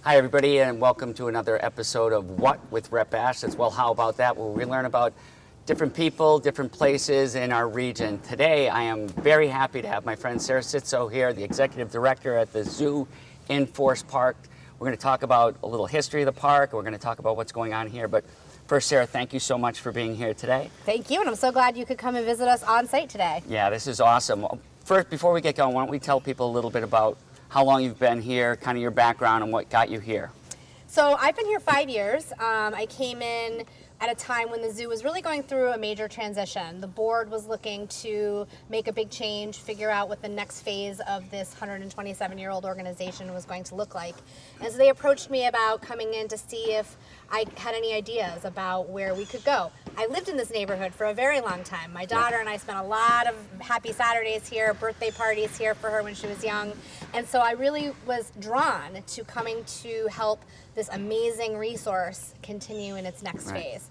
Hi, everybody, and welcome to another episode of What with Rep.A.T. That's Well, How About That, where we learn about different people, different places in our region. Today, I am very happy to have my friend Sarah Sitso here, the Executive Director at the Zoo in Forest Park. We're going to talk about a little history of the park. We're going to talk about what's going on here. But first, Sarah, thank you so much for being here today. Thank you, and I'm so glad you could come and visit us on site today. Yeah, this is awesome. First, before we get going, why don't we tell people a little bit about how long you've been here, kind of your background, and what got you here? So I've been here 5 years. I came in at a time when the zoo was really going through a major transition. The board was looking to make a big change, figure out what the next phase of this 127-year-old organization was going to look like. And so they approached me about coming in to see if I had any ideas about where we could go. I lived in this neighborhood for a very long time. My daughter and I spent a lot of happy Saturdays here, birthday parties here for her when she was young. And so I really was drawn to coming to help this amazing resource continue in its next phase.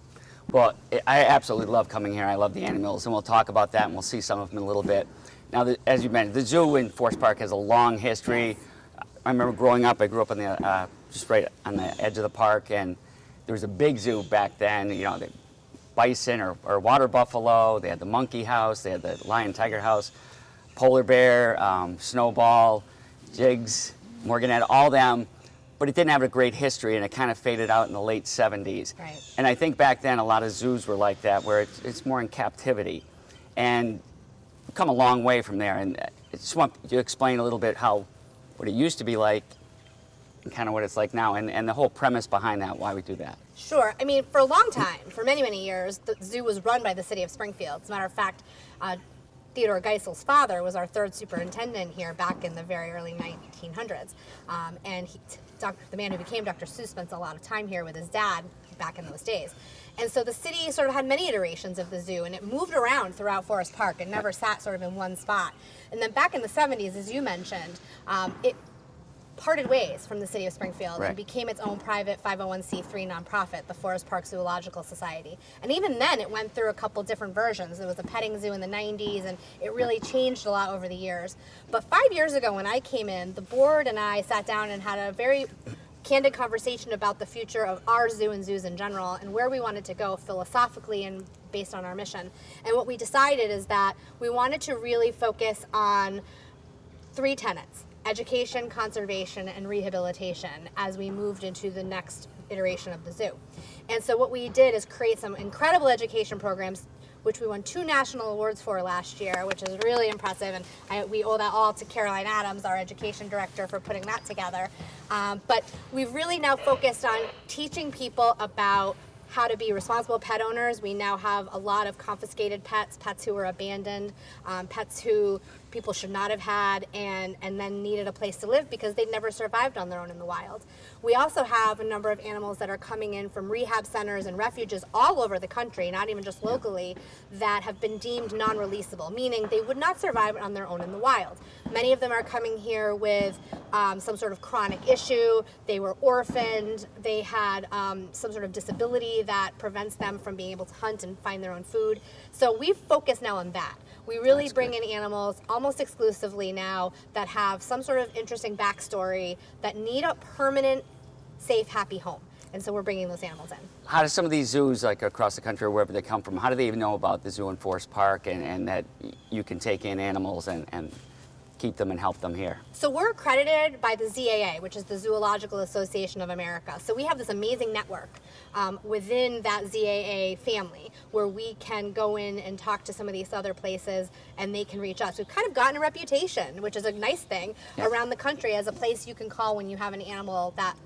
Well, I absolutely love coming here. I love the animals, and we'll talk about that, and we'll see some of them in a little bit. Now, as you mentioned, the zoo in Forest Park has a long history. I remember growing up, I grew up on the, just right on the edge of the park, and there was a big zoo back then. You know, the bison or water buffalo, they had the monkey house, they had the lion tiger house, polar bear, snowball, jigs, morganette, all them. But it didn't have a great history, and it kind of faded out in the late 70s. Right. And I think back then a lot of zoos were like that, where it's more in captivity. And we've come a long way from there. And I just want you to explain a little bit what it used to be like and kind of what it's like now, and the whole premise behind that, why we do that. Sure. I mean, for a long time, for many, many years, the zoo was run by the city of Springfield. As a matter of fact, Theodore Geisel's father was our third superintendent here back in the very early 1900s. And the man who became Dr. Seuss spent a lot of time here with his dad back in those days. And so the city sort of had many iterations of the zoo, and it moved around throughout Forest Park and never sat sort of in one spot. And then back in the 70s, as you mentioned, it parted ways from the city of Springfield and became its own private 501c3 nonprofit, the Forest Park Zoological Society. And even then, it went through a couple different versions. It was a petting zoo in the 90s, and it really changed a lot over the years. But 5 years ago when I came in, the board and I sat down and had a very candid conversation about the future of our zoo and zoos in general and where we wanted to go philosophically and based on our mission. And what we decided is that we wanted to really focus on 3 tenets: education, conservation, and rehabilitation as we moved into the next iteration of the zoo. And so what we did is create some incredible education programs, which we won 2 national awards for last year, which is really impressive. And we owe that all to Caroline Adams, our education director, for putting that together. But we've really now focused on teaching people about how to be responsible pet owners. We now have a lot of confiscated pets, pets who were abandoned, pets who people should not have had and then needed a place to live because they'd never survived on their own in the wild. We also have a number of animals that are coming in from rehab centers and refuges all over the country, not even just locally, that have been deemed non-releasable, meaning they would not survive on their own in the wild. Many of them are coming here with some sort of chronic issue. They were orphaned. They had some sort of disability that prevents them from being able to hunt and find their own food. So we've focused now on that. We really bring in animals almost exclusively now that have some sort of interesting backstory that need a permanent, safe, happy home. And so we're bringing those animals in. How do some of these zoos, like across the country or wherever they come from, how do they even know about the zoo in Forest Park and that you can take in animals and keep them and help them here? So we're accredited by the ZAA, which is the Zoological Association of America. So we have this amazing network within that ZAA family where we can go in and talk to some of these other places and they can reach us. We've kind of gotten a reputation, which is a nice thing, around the country as a place you can call when you have an animal that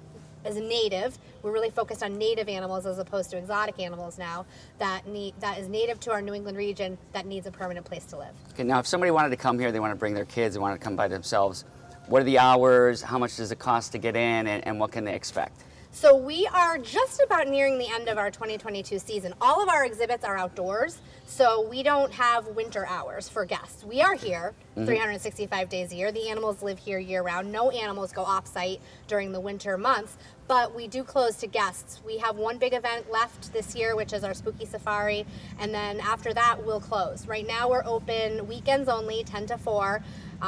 is native. We're really focused on native animals as opposed to exotic animals now that is native to our New England region that needs a permanent place to live. Okay, now if somebody wanted to come here, they want to bring their kids, they want to come by themselves, what are the hours, how much does it cost to get in, and what can they expect? So we are just about nearing the end of our 2022 season. All of our exhibits are outdoors, so we don't have winter hours for guests. We are here 365 days a year. The animals live here year-round. No animals go off-site during the winter months, but we do close to guests. We have one big event left this year, which is our Spooky Safari, and then after that, we'll close. Right now, we're open weekends only, 10 to 4.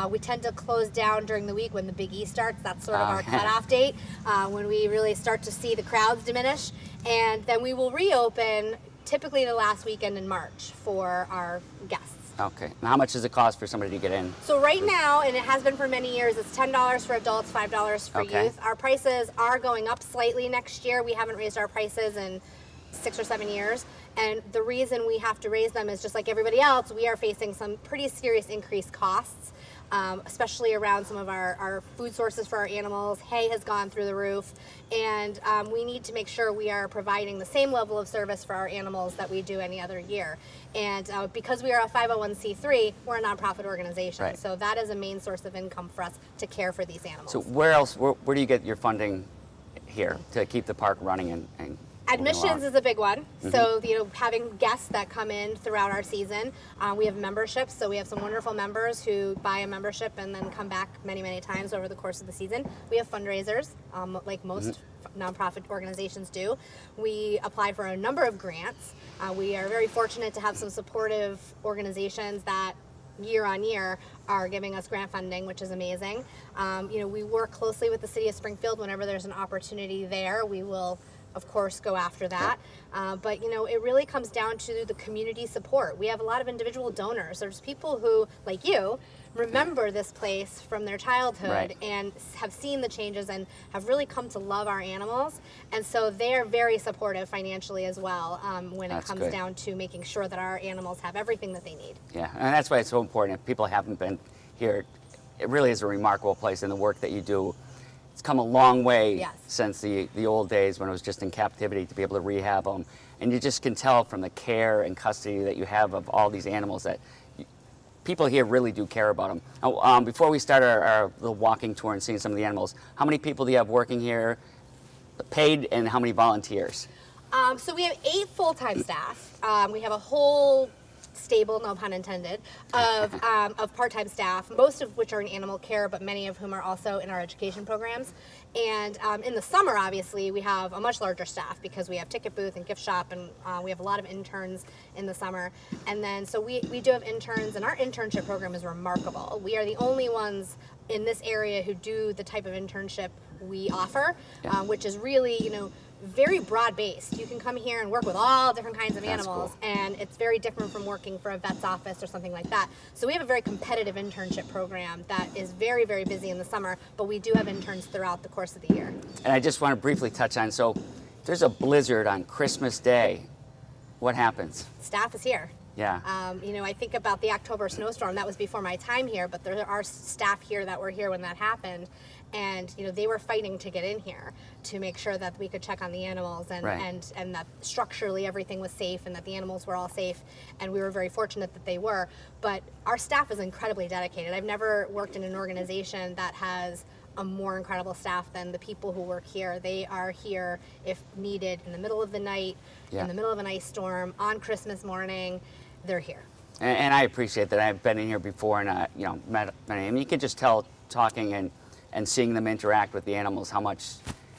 We tend to close down during the week when the Big E starts. That's sort of our cutoff date, when we really start to see the crowds diminish. And then we will reopen typically the last weekend in March for our guests. Okay. And how much does it cost for somebody to get in? So right now, and it has been for many years, it's $10 for adults, $5 for youth. Our prices are going up slightly next year. We haven't raised our prices in 6 or 7 years. And the reason we have to raise them is just like everybody else, we are facing some pretty serious increased costs. Especially around some of our food sources for our animals. Hay has gone through the roof, and we need to make sure we are providing the same level of service for our animals that we do any other year. And because we are a 501c3, we're a nonprofit organization, Right. so that is a main source of income for us to care for these animals. So where else, where do you get your funding here to keep the park running and Admissions is a big one. So, having guests that come in throughout our season. We have memberships, so we have some wonderful members who buy a membership and then come back many, many times over the course of the season. We have fundraisers, like most nonprofit organizations do. We apply for a number of grants. We are very fortunate to have some supportive organizations that year on year are giving us grant funding, which is amazing. We work closely with the city of Springfield. Whenever there's an opportunity there, we will of course go after that. But it really comes down to the community support. We have a lot of individual donors. There's people who, like you, remember this place from their childhood and have seen the changes and have really come to love our animals. And so they're very supportive financially as well when it comes down to making sure that our animals have everything that they need. Yeah, and that's why it's so important. If people haven't been here, it really is a remarkable place, and the work that you do. It's come a long way since the old days when it was just in captivity to be able to rehab them. And you just can tell from the care and custody that you have of all these animals that people here really do care about them. Now, before we start our little walking tour and seeing some of the animals, how many people do you have working here, paid, and how many volunteers? So we have 8 full-time staff. We have a whole stable, no pun intended, of part-time staff, most of which are in animal care, but many of whom are also in our education programs. And in the summer, obviously, we have a much larger staff because we have ticket booth and gift shop, and we have a lot of interns in the summer. And then, so we do have interns, and our internship program is remarkable. We are the only ones in this area who do the type of internship we offer, which is really, very broad-based. You can come here and work with all different kinds of animals, and it's very different from working for a vet's office or something like that. So we have a very competitive internship program that is very, very busy in the summer, but we do have interns throughout the course of the year. And I just want to briefly touch on, so there's a blizzard on Christmas Day. What happens? Staff is here. Yeah. I think about the October snowstorm. That was before my time here, but there are staff here that were here when that happened. And, they were fighting to get in here to make sure that we could check on the animals and that structurally everything was safe and that the animals were all safe. And we were very fortunate that they were. But our staff is incredibly dedicated. I've never worked in an organization that has a more incredible staff than the people who work here. They are here if needed in the middle of the night, in the middle of an ice storm, on Christmas morning. They're here. And I appreciate that. I've been in here before and, met many. I mean, you can just tell talking and seeing them interact with the animals how much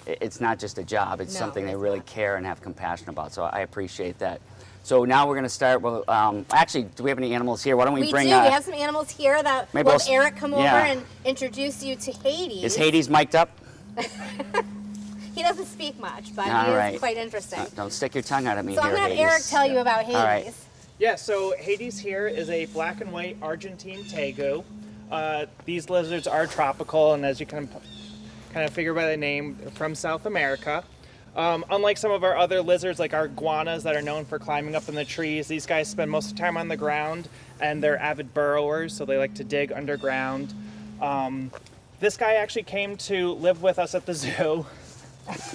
it's not just a job. It's something they really care and have compassion about. So I appreciate that. So now we're going to start. Well, actually, do we have any animals here? Why don't we bring? We do. We have some animals here that we'll have Eric come over and introduce you to Hades. Is Hades mic'd up? He doesn't speak much, but he is quite interesting. Don't stick your tongue out at me here, Hades. So I'm going to have Eric tell you about Hades. All right. Yeah, so Hades here is a black and white Argentine tegu. These lizards are tropical, and as you can kind of figure by the name, from South America. Unlike some of our other lizards, like our iguanas that are known for climbing up in the trees, these guys spend most of the time on the ground, and they're avid burrowers, so they like to dig underground. This guy actually came to live with us at the zoo.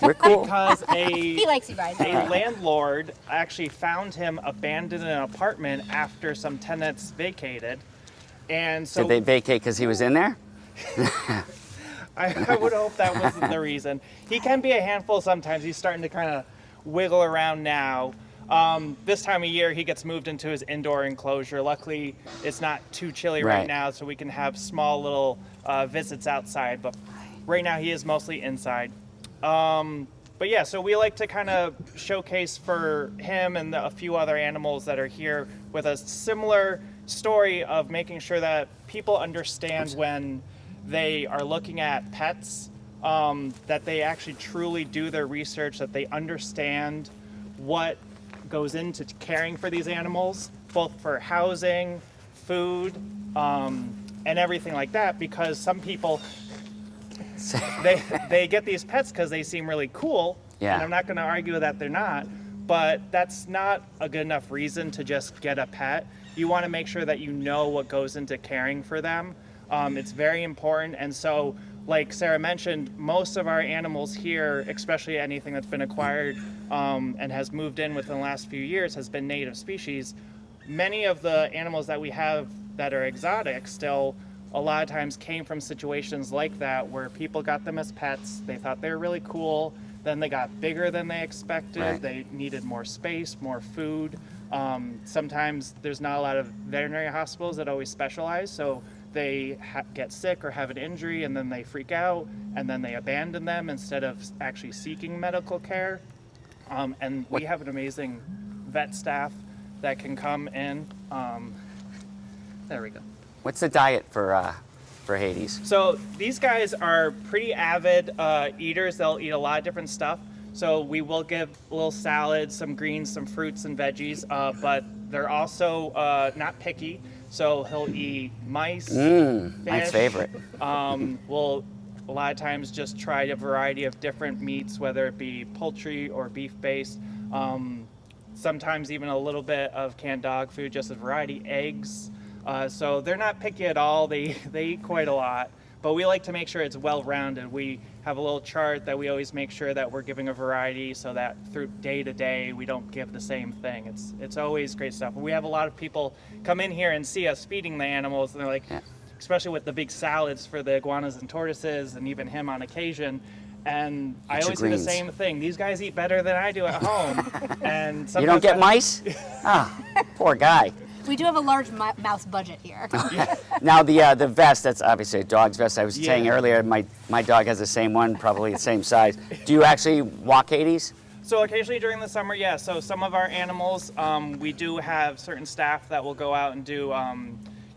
We're cool. Because he likes you guys. A landlord actually found him abandoned in an apartment after some tenants vacated. And so did they vacate because he was in there? I would hope that wasn't the reason. He can be a handful sometimes. He's starting to kind of wiggle around now. This time of year, he gets moved into his indoor enclosure. Luckily, it's not too chilly right now, so we can have small little visits outside. But right now, he is mostly inside. But yeah, so we like to kind of showcase for him and a few other animals that are here with a similar story of making sure that people understand when they are looking at pets, that they actually truly do their research, that they understand what goes into caring for these animals, both for housing, food, and everything like that, because some people they get these pets because they seem really cool, Yeah. and I'm not going to argue that they're not, but that's not a good enough reason to just get a pet. You want to make sure that you know what goes into caring for them. It's very important, and so like Sarah mentioned, most of our animals here, especially anything that's been acquired and has moved in within the last few years, has been native species. Many of the animals that we have that are exotic still, a lot of times came from situations like that where people got them as pets. They thought they were really cool. Then they got bigger than they expected. Right. They needed more space, more food. Sometimes there's not a lot of veterinary hospitals that always specialize, so they get sick or have an injury and then they freak out and then they abandon them instead of actually seeking medical care. And we have an amazing vet staff that can come in. There we go. What's the diet for Hades? So these guys are pretty avid eaters. They'll eat a lot of different stuff. So we will give a little salad, some greens, some fruits and veggies, but they're also not picky. So he'll eat mice, fish. My favorite. We'll a lot of times just try a variety of different meats, whether it be poultry or beef-based. Sometimes even a little bit of canned dog food, just a variety, eggs. So they're not picky at all. They eat quite a lot, but we like to make sure it's well-rounded. We have a little chart that we always make sure that we're giving a variety so that through day to day we don't give the same thing. It's always great stuff. We have a lot of people come in here and see us feeding the animals, and they're like, Yeah. especially with the big salads for the iguanas and tortoises, and even him on occasion. And I your always say the greens. same thing. These guys eat better than I do at home. And You don't sometimes get mice? Ah, poor guy. We do have a large mouse budget here. Now the vest, that's obviously a dog's vest. I was saying Yeah. earlier, my dog has the same one, probably the same size. Do you actually walk Hades? So occasionally during the summer, yeah. So some of our animals, we do have certain staff that will go out and do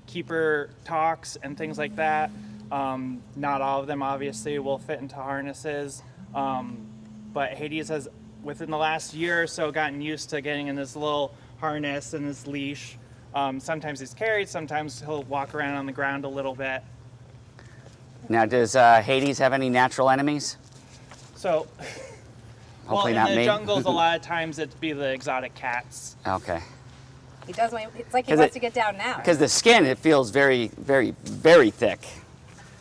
keeper talks and things like that. Not all of them, obviously, will fit into harnesses. But Hades has, within the last year or so, gotten used to getting in this little harness and this leash. Sometimes he's carried, sometimes he'll walk around on the ground a little bit. Now, does Hades have any natural enemies? So, Hopefully well, not in the me. jungles, a lot of times it'd be the exotic cats. Okay. He does. It's like he 'Cause wants it- to get down now. Because the skin, it feels very, very, very thick.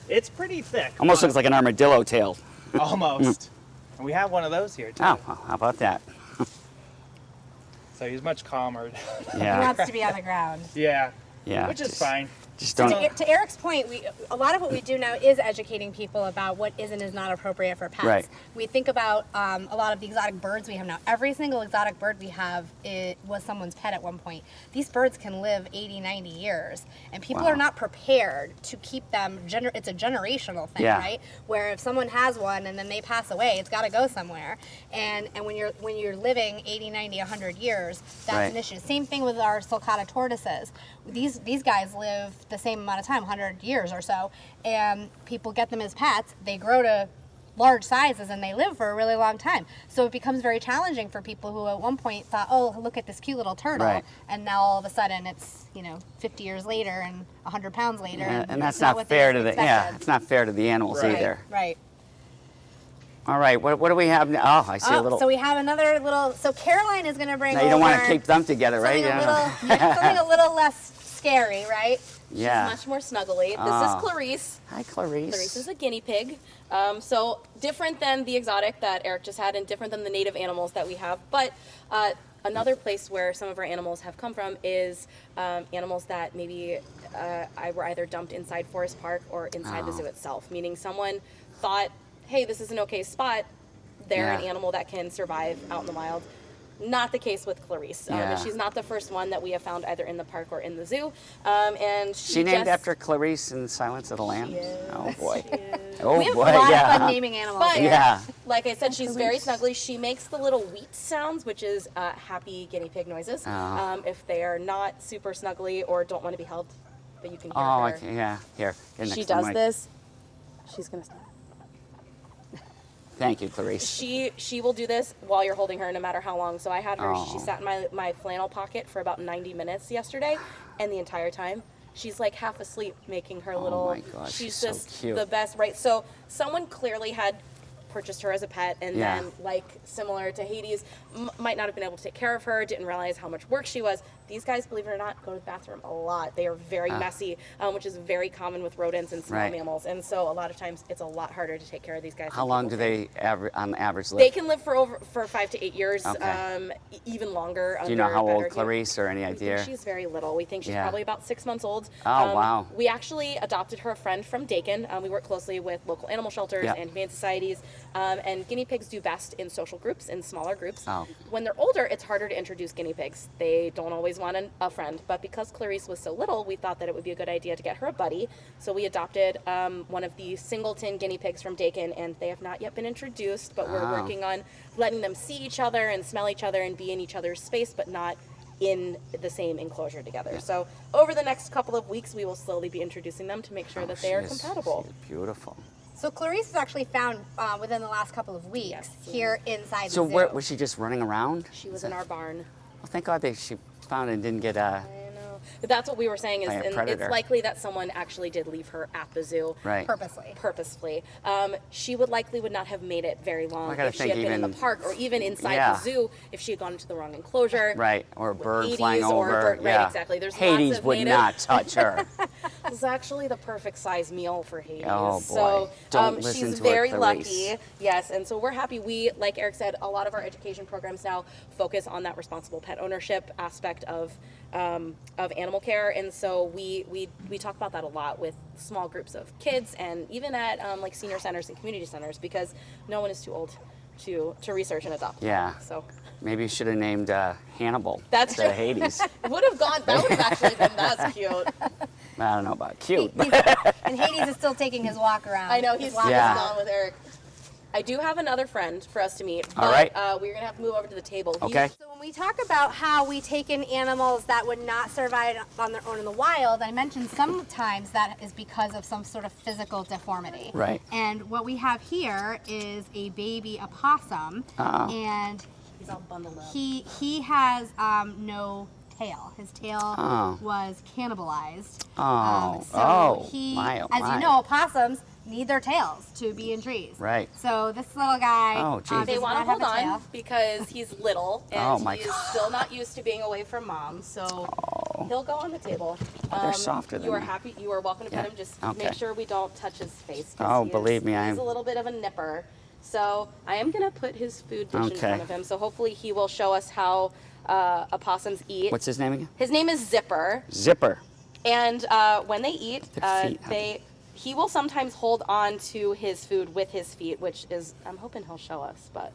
It's pretty thick. Almost but- looks like an armadillo tail. Almost. And we have one of those here, too. Oh, well, how about that? So he's much calmer. He Yeah, wants to be on the ground. Yeah. yeah. Which is just- fine. Just To, don't. to Eric's point, a lot of what we do now is educating people about what is and is not appropriate for pets. Right. We think about a lot of the exotic birds we have now. Every single exotic bird we have was someone's pet at one point. These birds can live 80, 90 years, and people Wow. are not prepared to keep them. It's a generational thing, Yeah. right? Where if someone has one and then they pass away, it's got to go somewhere. And when you're living 80, 90, 100 years, that's Right. an issue. Same thing with our sulcata tortoises. These guys live the same amount of time, 100 years or so, and people get them as pets. They grow to large sizes and they live for a really long time. So it becomes very challenging for people who at one point thought, oh, look at this cute little turtle, Right. and now all of a sudden it's 50 years later and 100 pounds later. And that's it's not what they fair to the expected. it's not fair to the animals Right. either. Right. All right, what do we have now? Oh, I see a little. So we have another little. So Caroline is going to bring. Now you don't want to over keep them together, right? something Yeah. something a little less scary, right? Yeah. Much more snuggly. This Ah. is Clarice. Hi, Clarice. Clarice is a guinea pig. So different than the exotic that Eric just had and different than the native animals that we have. But another place where some of our animals have come from is animals that maybe were either dumped inside Forest Park or inside the zoo itself. Meaning someone thought, hey, this is an okay spot. They're an Yeah. animal that can survive out in the wild. Not the case with Clarice. Yeah. And she's not the first one that we have found either in the park or in the zoo. And She named just, after Clarice in Silence of the Lambs? is. Oh boy. She is. Oh We have boy, a lot yeah. of fun naming animals. But here. Yeah. like I said, she's very snuggly. She makes the little wheat sounds, which is happy guinea pig noises. Oh. If they are not super snuggly or don't want to be held, but you can hear Oh, her. okay, yeah. Here. Get She next to the does mic. this. She's gonna stop. Thank you, Clarice. She will do this while you're holding her, no matter how long. So I had her. She Oh. sat in my flannel pocket for about 90 minutes yesterday, and the entire time she's like half asleep, making her little. my gosh, she's so just cute. the best, right? So someone clearly had purchased her as a pet, and Yeah. then like similar to Hades, might not have been able to take care of her. Didn't realize how much work she was. These guys, believe it or not, go to the bathroom a lot. They are very messy, which is very common with rodents and small Right. mammals, and so a lot of times it's a lot harder to take care of these guys. How than long people do think. they on average live? They can live for 5 to 8 years, Okay. Even longer. Do you know under how better old care. Clarice or any We think idea? she's very little. We think she's Yeah. probably about 6 months old. Oh, wow. We actually adopted her friend from Dakin. We work closely with local animal shelters Yeah. and humane societies. And guinea pigs do best in social groups, in smaller groups. Oh. When they're older, it's harder to introduce guinea pigs. They don't always want a friend. But because Clarice was so little, we thought that it would be a good idea to get her a buddy. So we adopted one of the singleton guinea pigs from Dakin, and they have not yet been introduced, but we're Oh. working on letting them see each other and smell each other and be in each other's space, but not in the same enclosure together. So over the next couple of weeks, we will slowly be introducing them to make sure that they are She is- compatible. she's beautiful. So Clarice was actually found within the last couple of weeks Yes. here inside So the zoo. where was she just running around? She was in our barn. Well, thank God she found it and didn't get I know. But that's what we were saying is, By a and predator. it's likely that someone actually did leave her at the zoo. right. Purposely. Purposefully. She would not have made it very long I gotta if she think had been in the even- park or even inside Yeah. the zoo if she had gone into the wrong enclosure. Right, or a bird Hades flying or over. bird- right, yeah, exactly. There's Hades lots of would native- not touch her. It's actually the perfect size meal for Hades. Oh, boy. So Don't listen she's to her, very Clarice. lucky. Yes, and so we're happy. We, like Eric said, a lot of our education programs now focus on that responsible pet ownership aspect of animal care, and so we talk about that a lot with small groups of kids and even at like senior centers and community centers because no one is too old to research and adopt. Yeah. So Maybe you should have named Hannibal That's instead of true. Hades. would have gone. That would have actually been that's cute. I don't know about cute. And Hades is still taking his walk around. I know His he's walk Yeah. around. gone with Eric. I do have another friend for us to meet, but All right. we're gonna have to move over to the table. Okay. So when we talk about how we take in animals that would not survive on their own in the wild, I mentioned sometimes that is because of some sort of physical deformity. Right. And what we have here is a baby opossum, Oh. and He's all bundled up. he has no tail. His tail Oh. was cannibalized. Oh. So Oh. he, My, oh, as my. you know, opossums need their tails to be in trees. Right. So this little guy Oh, geez. They does want not to hold have a on tail. because he's little and Oh, my he's God. still not used to being away from mom. So he'll go on the table. They're softer than You are me. happy. You are welcome to Yeah. pet him. Just Okay. make sure we don't touch his face. 'cause Oh, he is- believe me, he's I'm- a little bit of a nipper. So I am gonna put his food dish in Okay. front of him. So hopefully he will show us how opossums eat. What's his name again? His name is Zipper. Zipper. And when they eat, Their feet, he will sometimes hold on to his food with his feet, which is, I'm hoping he'll show us. But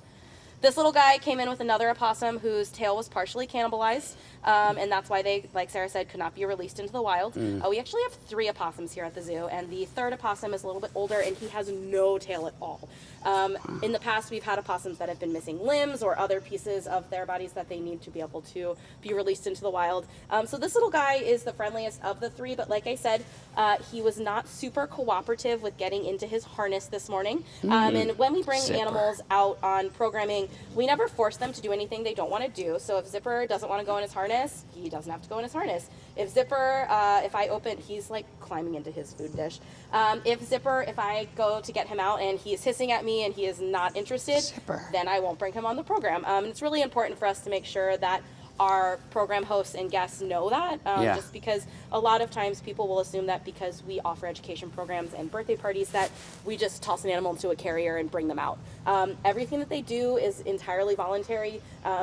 this little guy came in with another opossum whose tail was partially cannibalized, and that's why they, like Sarah said, could not be released into the wild. We actually have 3 opossums here at the zoo, and the third opossum is a little bit older, and he has no tail at all. In the past, we've had opossums that have been missing limbs or other pieces of their bodies that they need to be able to be released into the wild. So this little guy is the friendliest of the 3, but like I said, he was not super cooperative with getting into his harness this morning. And when we bring Zipper. animals out on programming, we never force them to do anything they don't want to do. So if Zipper doesn't want to go in his harness, he doesn't have to go in his harness. If Zipper, if I open, he's like climbing into his food dish. If I go to get him out and he is hissing at me and he is not interested, Zipper. then I won't bring him on the program. And it's really important for us to make sure that our program hosts and guests know that, Yeah. just because a lot of times people will assume that because we offer education programs and birthday parties that we just toss an animal into a carrier and bring them out. Everything that they do is entirely voluntary.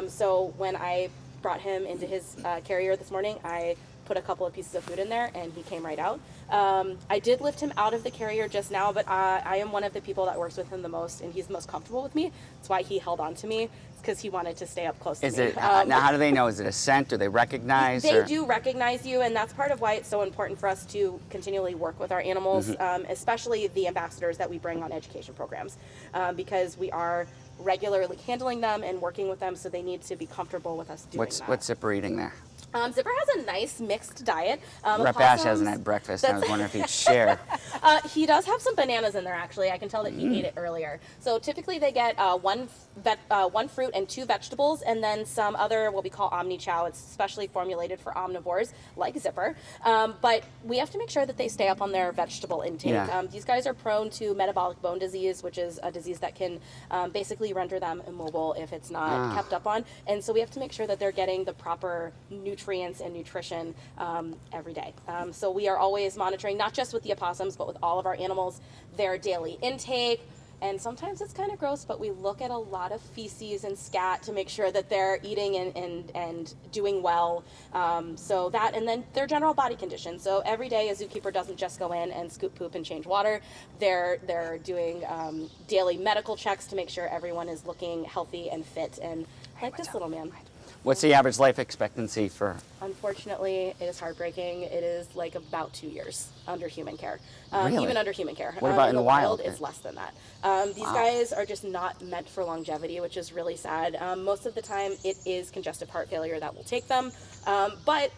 So when I brought him into his carrier this morning, I put a couple of pieces of food in there, and he came right out. I did lift him out of the carrier just now, but I am one of the people that works with him the most, and he's the most comfortable with me. That's why he held on to me, because he wanted to stay up close to me. Now, how do they know? Is it a scent? Do they recognize? They do recognize you, and that's part of why it's so important for us to continually work with our animals, especially the ambassadors that we bring on education programs, because we are regularly handling them and working with them, so they need to be comfortable with us doing that. What's Zipper eating there? Zipper has a nice mixed diet. Rep Ash hasn't had breakfast. I was wondering if he'd share. He does have some bananas in there, actually. I can tell that he ate it earlier. So typically they get one fruit and 2 vegetables, and then some other, what we call omni-chow. It's specially formulated for omnivores, like Zipper. But we have to make sure that they stay up on their vegetable intake. Yeah. These guys are prone to metabolic bone disease, which is a disease that can basically render them immobile if it's not kept up on. And so we have to make sure that they're getting the proper nutrients and nutrition every day. So we are always monitoring, not just with the opossums, but with all of our animals, their daily intake. And sometimes it's kind of gross, but we look at a lot of feces and scat to make sure that they're eating and doing well. So that, and then their general body condition. So every day a zookeeper doesn't just go in and scoop poop and change water. They're doing daily medical checks to make sure everyone is looking healthy and fit, and like this little man. What's the average life expectancy for? Unfortunately, it is heartbreaking. It is like about 2 years under human care. Really? Even under human care. What about in the wild? It's less than that. These guys are just not meant for longevity, which is really sad. Most of the time, it is congestive heart failure that will take them. But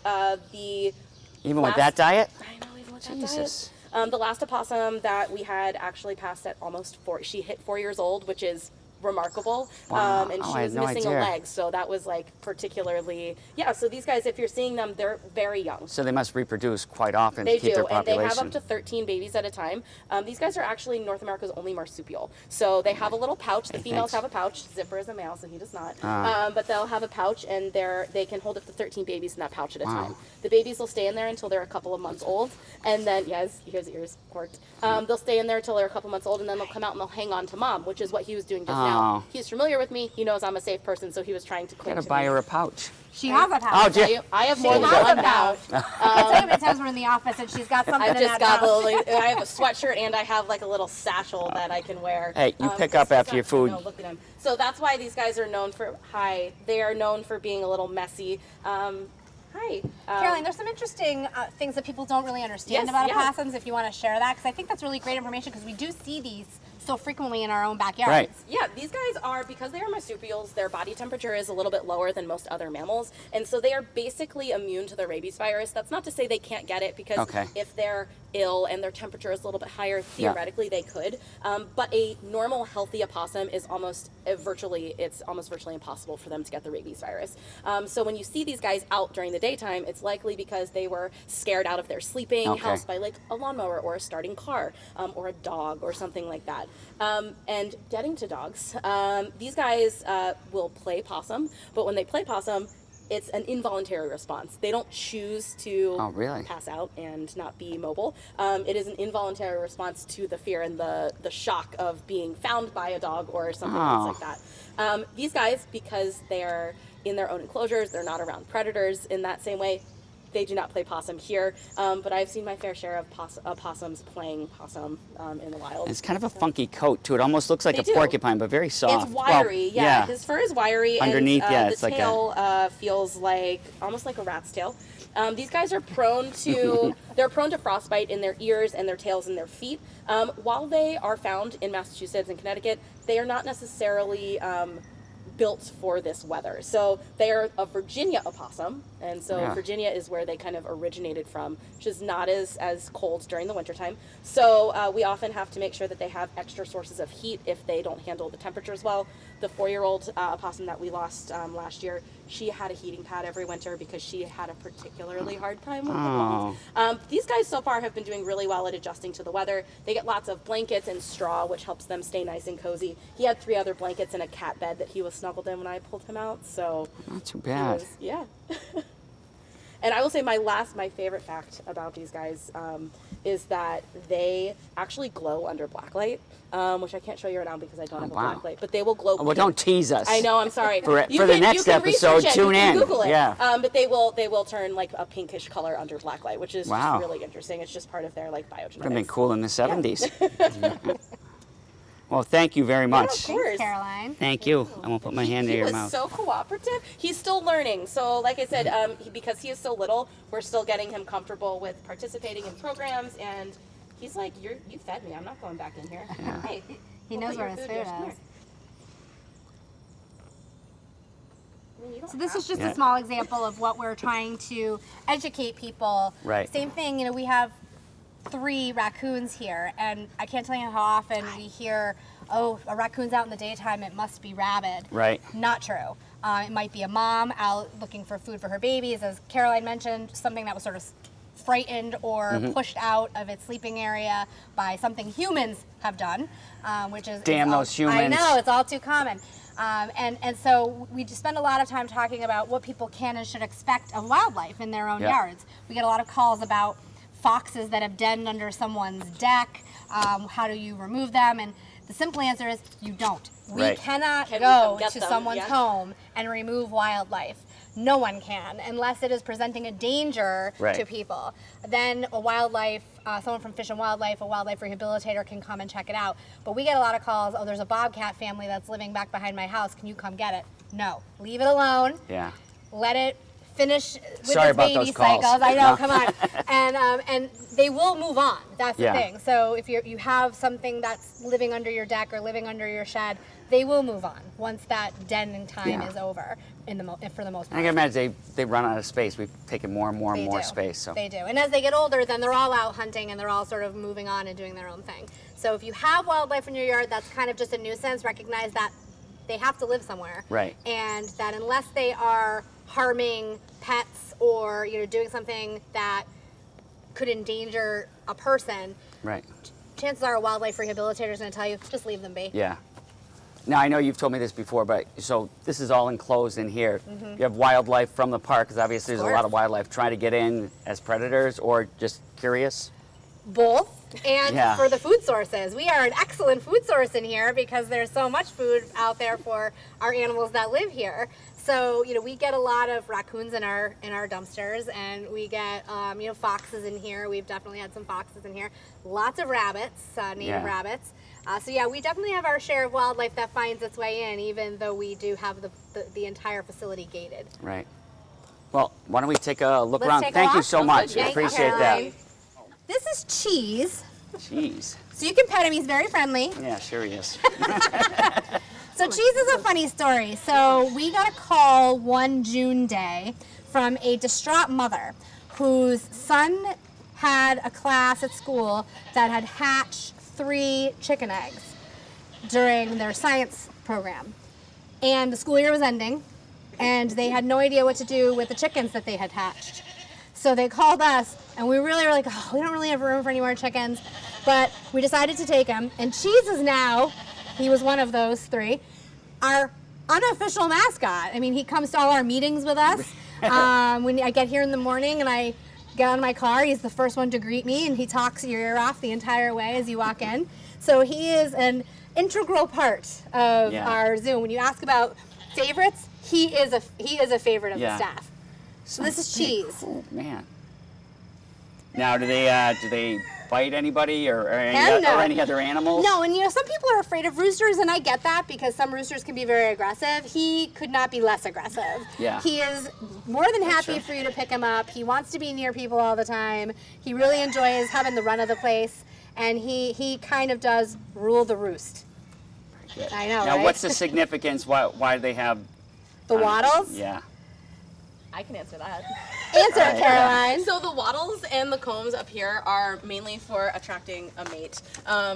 Even with that diet? I know, even with Jesus. that diet. The last opossum that we had actually passed at almost 4. She hit 4 years old, which is remarkable. Wow. And Oh, she I was had no missing a idea. leg, so that was like particularly, so these guys, if you're seeing them, they're very young. So they must reproduce quite often They to keep do, their and they population. have up to 13 babies at a time. These guys are actually North America's only marsupial. So they have a little pouch. The females have a pouch. Zipper is a male, so he does not. But they'll have a pouch, and they can hold up to 13 babies in that pouch at a time. The babies will stay in there until they're a couple of months old, and then, his ears corked. They'll stay in there until they're a couple months old, and then they'll come out and they'll hang on to mom, which is what he was doing just now. He's familiar with me. He knows I'm a safe person, so he was trying to cling Gotta to buy me. her a pouch. She has a pouch. Oh, gee. I have more She than has one a now. pouch. I tell you how many times we're in the office and she's got something I've in just that got pouch. I have a sweatshirt and I have like a little satchel that I can wear. Hey, you pick this up is after your food. No, look at him. So that's why these guys are known for they are known for being a little messy. Hi. Caroline, there's some interesting things that people don't really understand Yes, about yeah. opossums, if you want to share that, because I think that's really great information, because we do see these so frequently in our own backyards. Right. Yeah, these guys are, because they are marsupials, their body temperature is a little bit lower than most other mammals, and so they are basically immune to the rabies virus. That's not to say they can't get it, because if they're ill and their temperature is a little bit higher, theoretically they could. But a normal, healthy opossum is almost virtually impossible for them to get the rabies virus. So when you see these guys out during the daytime, it's likely because they were scared out of their sleeping house by like a lawnmower or a starting car or a dog or something like that. And getting to dogs, these guys will play possum, but when they play possum, it's an involuntary response. They don't choose to pass out and not be mobile. It is an involuntary response to the fear and the shock of being found by a dog or something else like that. These guys, because they're in their own enclosures, they're not around predators in that same way. They do not play possum here, but I've seen my fair share of opossums playing possum in the wild. It's kind of a funky coat too. It almost looks like a porcupine, but very soft. It's wiry, well, His fur is wiry. Underneath, and, it's the like tail feels like almost like a rat's tail. These guys are prone to frostbite in their ears and their tails and their feet. While they are found in Massachusetts and Connecticut, they are not necessarily built for this weather. So they are a Virginia opossum, and so Virginia is where they kind of originated from, which is not as cold during the wintertime. So we often have to make sure that they have extra sources of heat if they don't handle the temperatures well. The 4-year-old opossum that we lost last year, she had a heating pad every winter because she had a particularly hard time with the cold. These guys so far have been doing really well at adjusting to the weather. They get lots of blankets and straw, which helps them stay nice and cozy. He had 3 other blankets and a cat bed that he was snuggled in when I pulled him out, so not too bad. yeah. And I will say my favorite fact about these guys is that they actually glow under blacklight, which I can't show you right now because I don't have a wow. blacklight, but they will glow. Oh, well, don't tease us. I know, I'm sorry. For the next episode, tune in. Google it. Yeah. But they will turn like a pinkish color under blacklight, which is Wow. just really interesting. It's just part of their like biogenetics. Would have been cool in the 70s. Well, thank you very much. Of course. Caroline. Thank you. I'm going to put my hand in He your was mouth. so cooperative. He's still learning. So, like I said, because he is so little, we're still getting him comfortable with participating in programs. And he's like, you fed me. I'm not going back in here. Hey, He we'll knows put where your his food food here. Come is. here. I mean, you don't So this have is just Yeah. a small example of what we're trying to educate people. Right. Same thing, you know, we have 3 raccoons here, and I can't tell you how often we hear, oh, a raccoon's out in the daytime, it must be rabid. Right. Not true. It might be a mom out looking for food for her babies, as Caroline mentioned, something that was sort of frightened or pushed out of its sleeping area by something humans have done, which is Damn is all- those humans. I know, it's all too common. And so we just spend a lot of time talking about what people can and should expect of wildlife in their own Yeah. yards. We get a lot of calls about foxes that have denned under someone's deck. How do you remove them? And the simple answer is you don't. We Right. cannot Can we go come get to them? someone's Yeah. home and remove wildlife. No one can, unless it is presenting a danger Right. to people. Then a wildlife, someone from Fish and Wildlife, a wildlife rehabilitator can come and check it out. But we get a lot of calls, oh, there's a bobcat family that's living back behind my house. Can you come get it? No, leave it alone. Yeah. Let it finish with Sorry its about baby those calls. cycles. I know, No. come on. And they will move on. That's the Yeah. thing. So if you have something that's living under your deck or living under your shed, they will move on once that denning time Yeah. is over. For the most I part. can imagine they run out of space. We've taken more and more and They more do. space. So They do. And as they get older, then they're all out hunting and they're all sort of moving on and doing their own thing. So if you have wildlife in your yard, that's kind of just a nuisance. Recognize that they have to live somewhere. Right. And that unless they are harming pets or doing something that could endanger a person, right. chances are a wildlife rehabilitator is going to tell you, just leave them be. Yeah. Now I know you've told me this before, but so this is all enclosed in here. You have wildlife from the park, because obviously there's a lot course. of wildlife trying to get in as predators or just curious. Both. And Yeah. for the food sources, we are an excellent food source in here because there's so much food out there for our animals that live here. So we get a lot of raccoons in our dumpsters, and we get foxes in here. We've definitely had some foxes in here. Lots of rabbits, native Yeah. rabbits. So yeah, we definitely have our share of wildlife that finds its way in, even though we do have the entire facility gated. Right. Well, why don't we take a look Let's around? take a Thank you walk. so Sounds much. good. I Thank you, appreciate Caroline. This is Cheese. that. Jeez. So you can pet him. He's very friendly. Yeah, sure he is. So Cheese is a funny story. So we got a call one June day from a distraught mother whose son had a class at school that had hatched 3 chicken eggs during their science program. And the school year was ending, and they had no idea what to do with the chickens that they had hatched. So they called us, and we really were like, oh, we don't really have room for any more chickens. But we decided to take him, and Cheese is now, he was one of those 3, our unofficial mascot. I mean, he comes to all our meetings with us. When I get here in the morning and I get out of my car, he's the first one to greet me, and he talks your ear off the entire way as you walk in. So he is an integral part of Yeah. our zoo. When you ask about favorites, he is a favorite of Yeah. the staff. So this is Cheese. Oh man. Now, do they bite anybody or And no. any other animals? No, and some people are afraid of roosters, and I get that because some roosters can be very aggressive. He could not be less aggressive. Yeah. He is more than happy Sure. for you to pick him up. He wants to be near people all the time. He really enjoys having the run of the place, and he kind of does rule the roost. Good. I know, Now, right? what's the significance? Why do they have The wattles? Yeah. I can answer that. Answer it, Alright, yeah. Caroline. So the wattles and the combs up here are mainly for attracting a mate.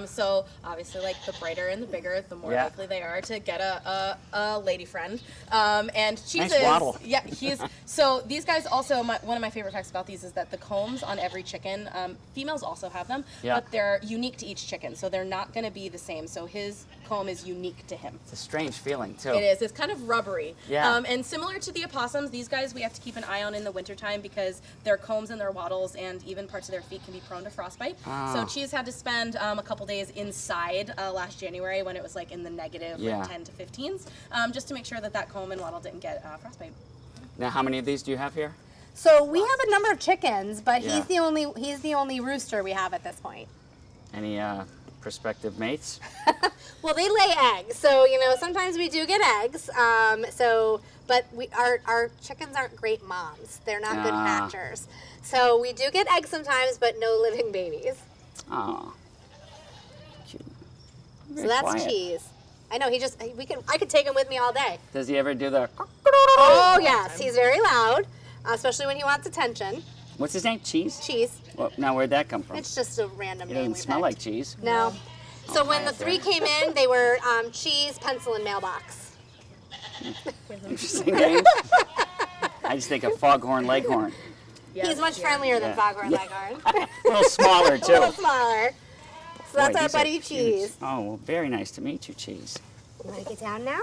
So obviously, like the brighter and the bigger, the more Yeah. likely they are to get a lady friend. And Cheese Nice is wattle. yeah, he's so these guys also. One of my favorite facts about these is that the combs on every chicken, females also have them, Yeah. but they're unique to each chicken, so they're not going to be the same. So his comb is unique to him. It's a strange feeling too. It is. It's kind of rubbery. Yeah. And similar to the opossums, these guys we have to keep an eye on in the wintertime time because their combs and their wattles and even parts of their feet can be prone to frostbite. So Cheese had to spend a couple days inside last January when it was like in the negative like 10 to 15s, just to make sure that that comb and wattle didn't get frostbite. Now, how many of these do you have here? So we have a number of chickens, but Yeah. he's the only rooster we have at this point. Any prospective mates? Well, they lay eggs, so sometimes we do get eggs. But our chickens aren't great moms. They're not good hatchers. So we do get eggs sometimes, but no living babies. Oh, cute. So that's Cheese. I know I could take him with me all day. Does he ever do the? Oh yes, he's very loud, especially when he wants attention. What's his name? Cheese. Cheese. Well, now where'd that come from? It's just a random It name. doesn't we smell picked. like cheese. No. So when the right three there. came in, they were Cheese, Pencil, and Mailbox. Interesting name. I just think of Foghorn Leghorn. He's much friendlier than Yeah. Foghorn Yeah. Leghorn. A little smaller A little too. smaller. So that's Boy, our these are buddy huge. Cheese. Oh, well, very nice to meet you, Cheese. You want to get down now?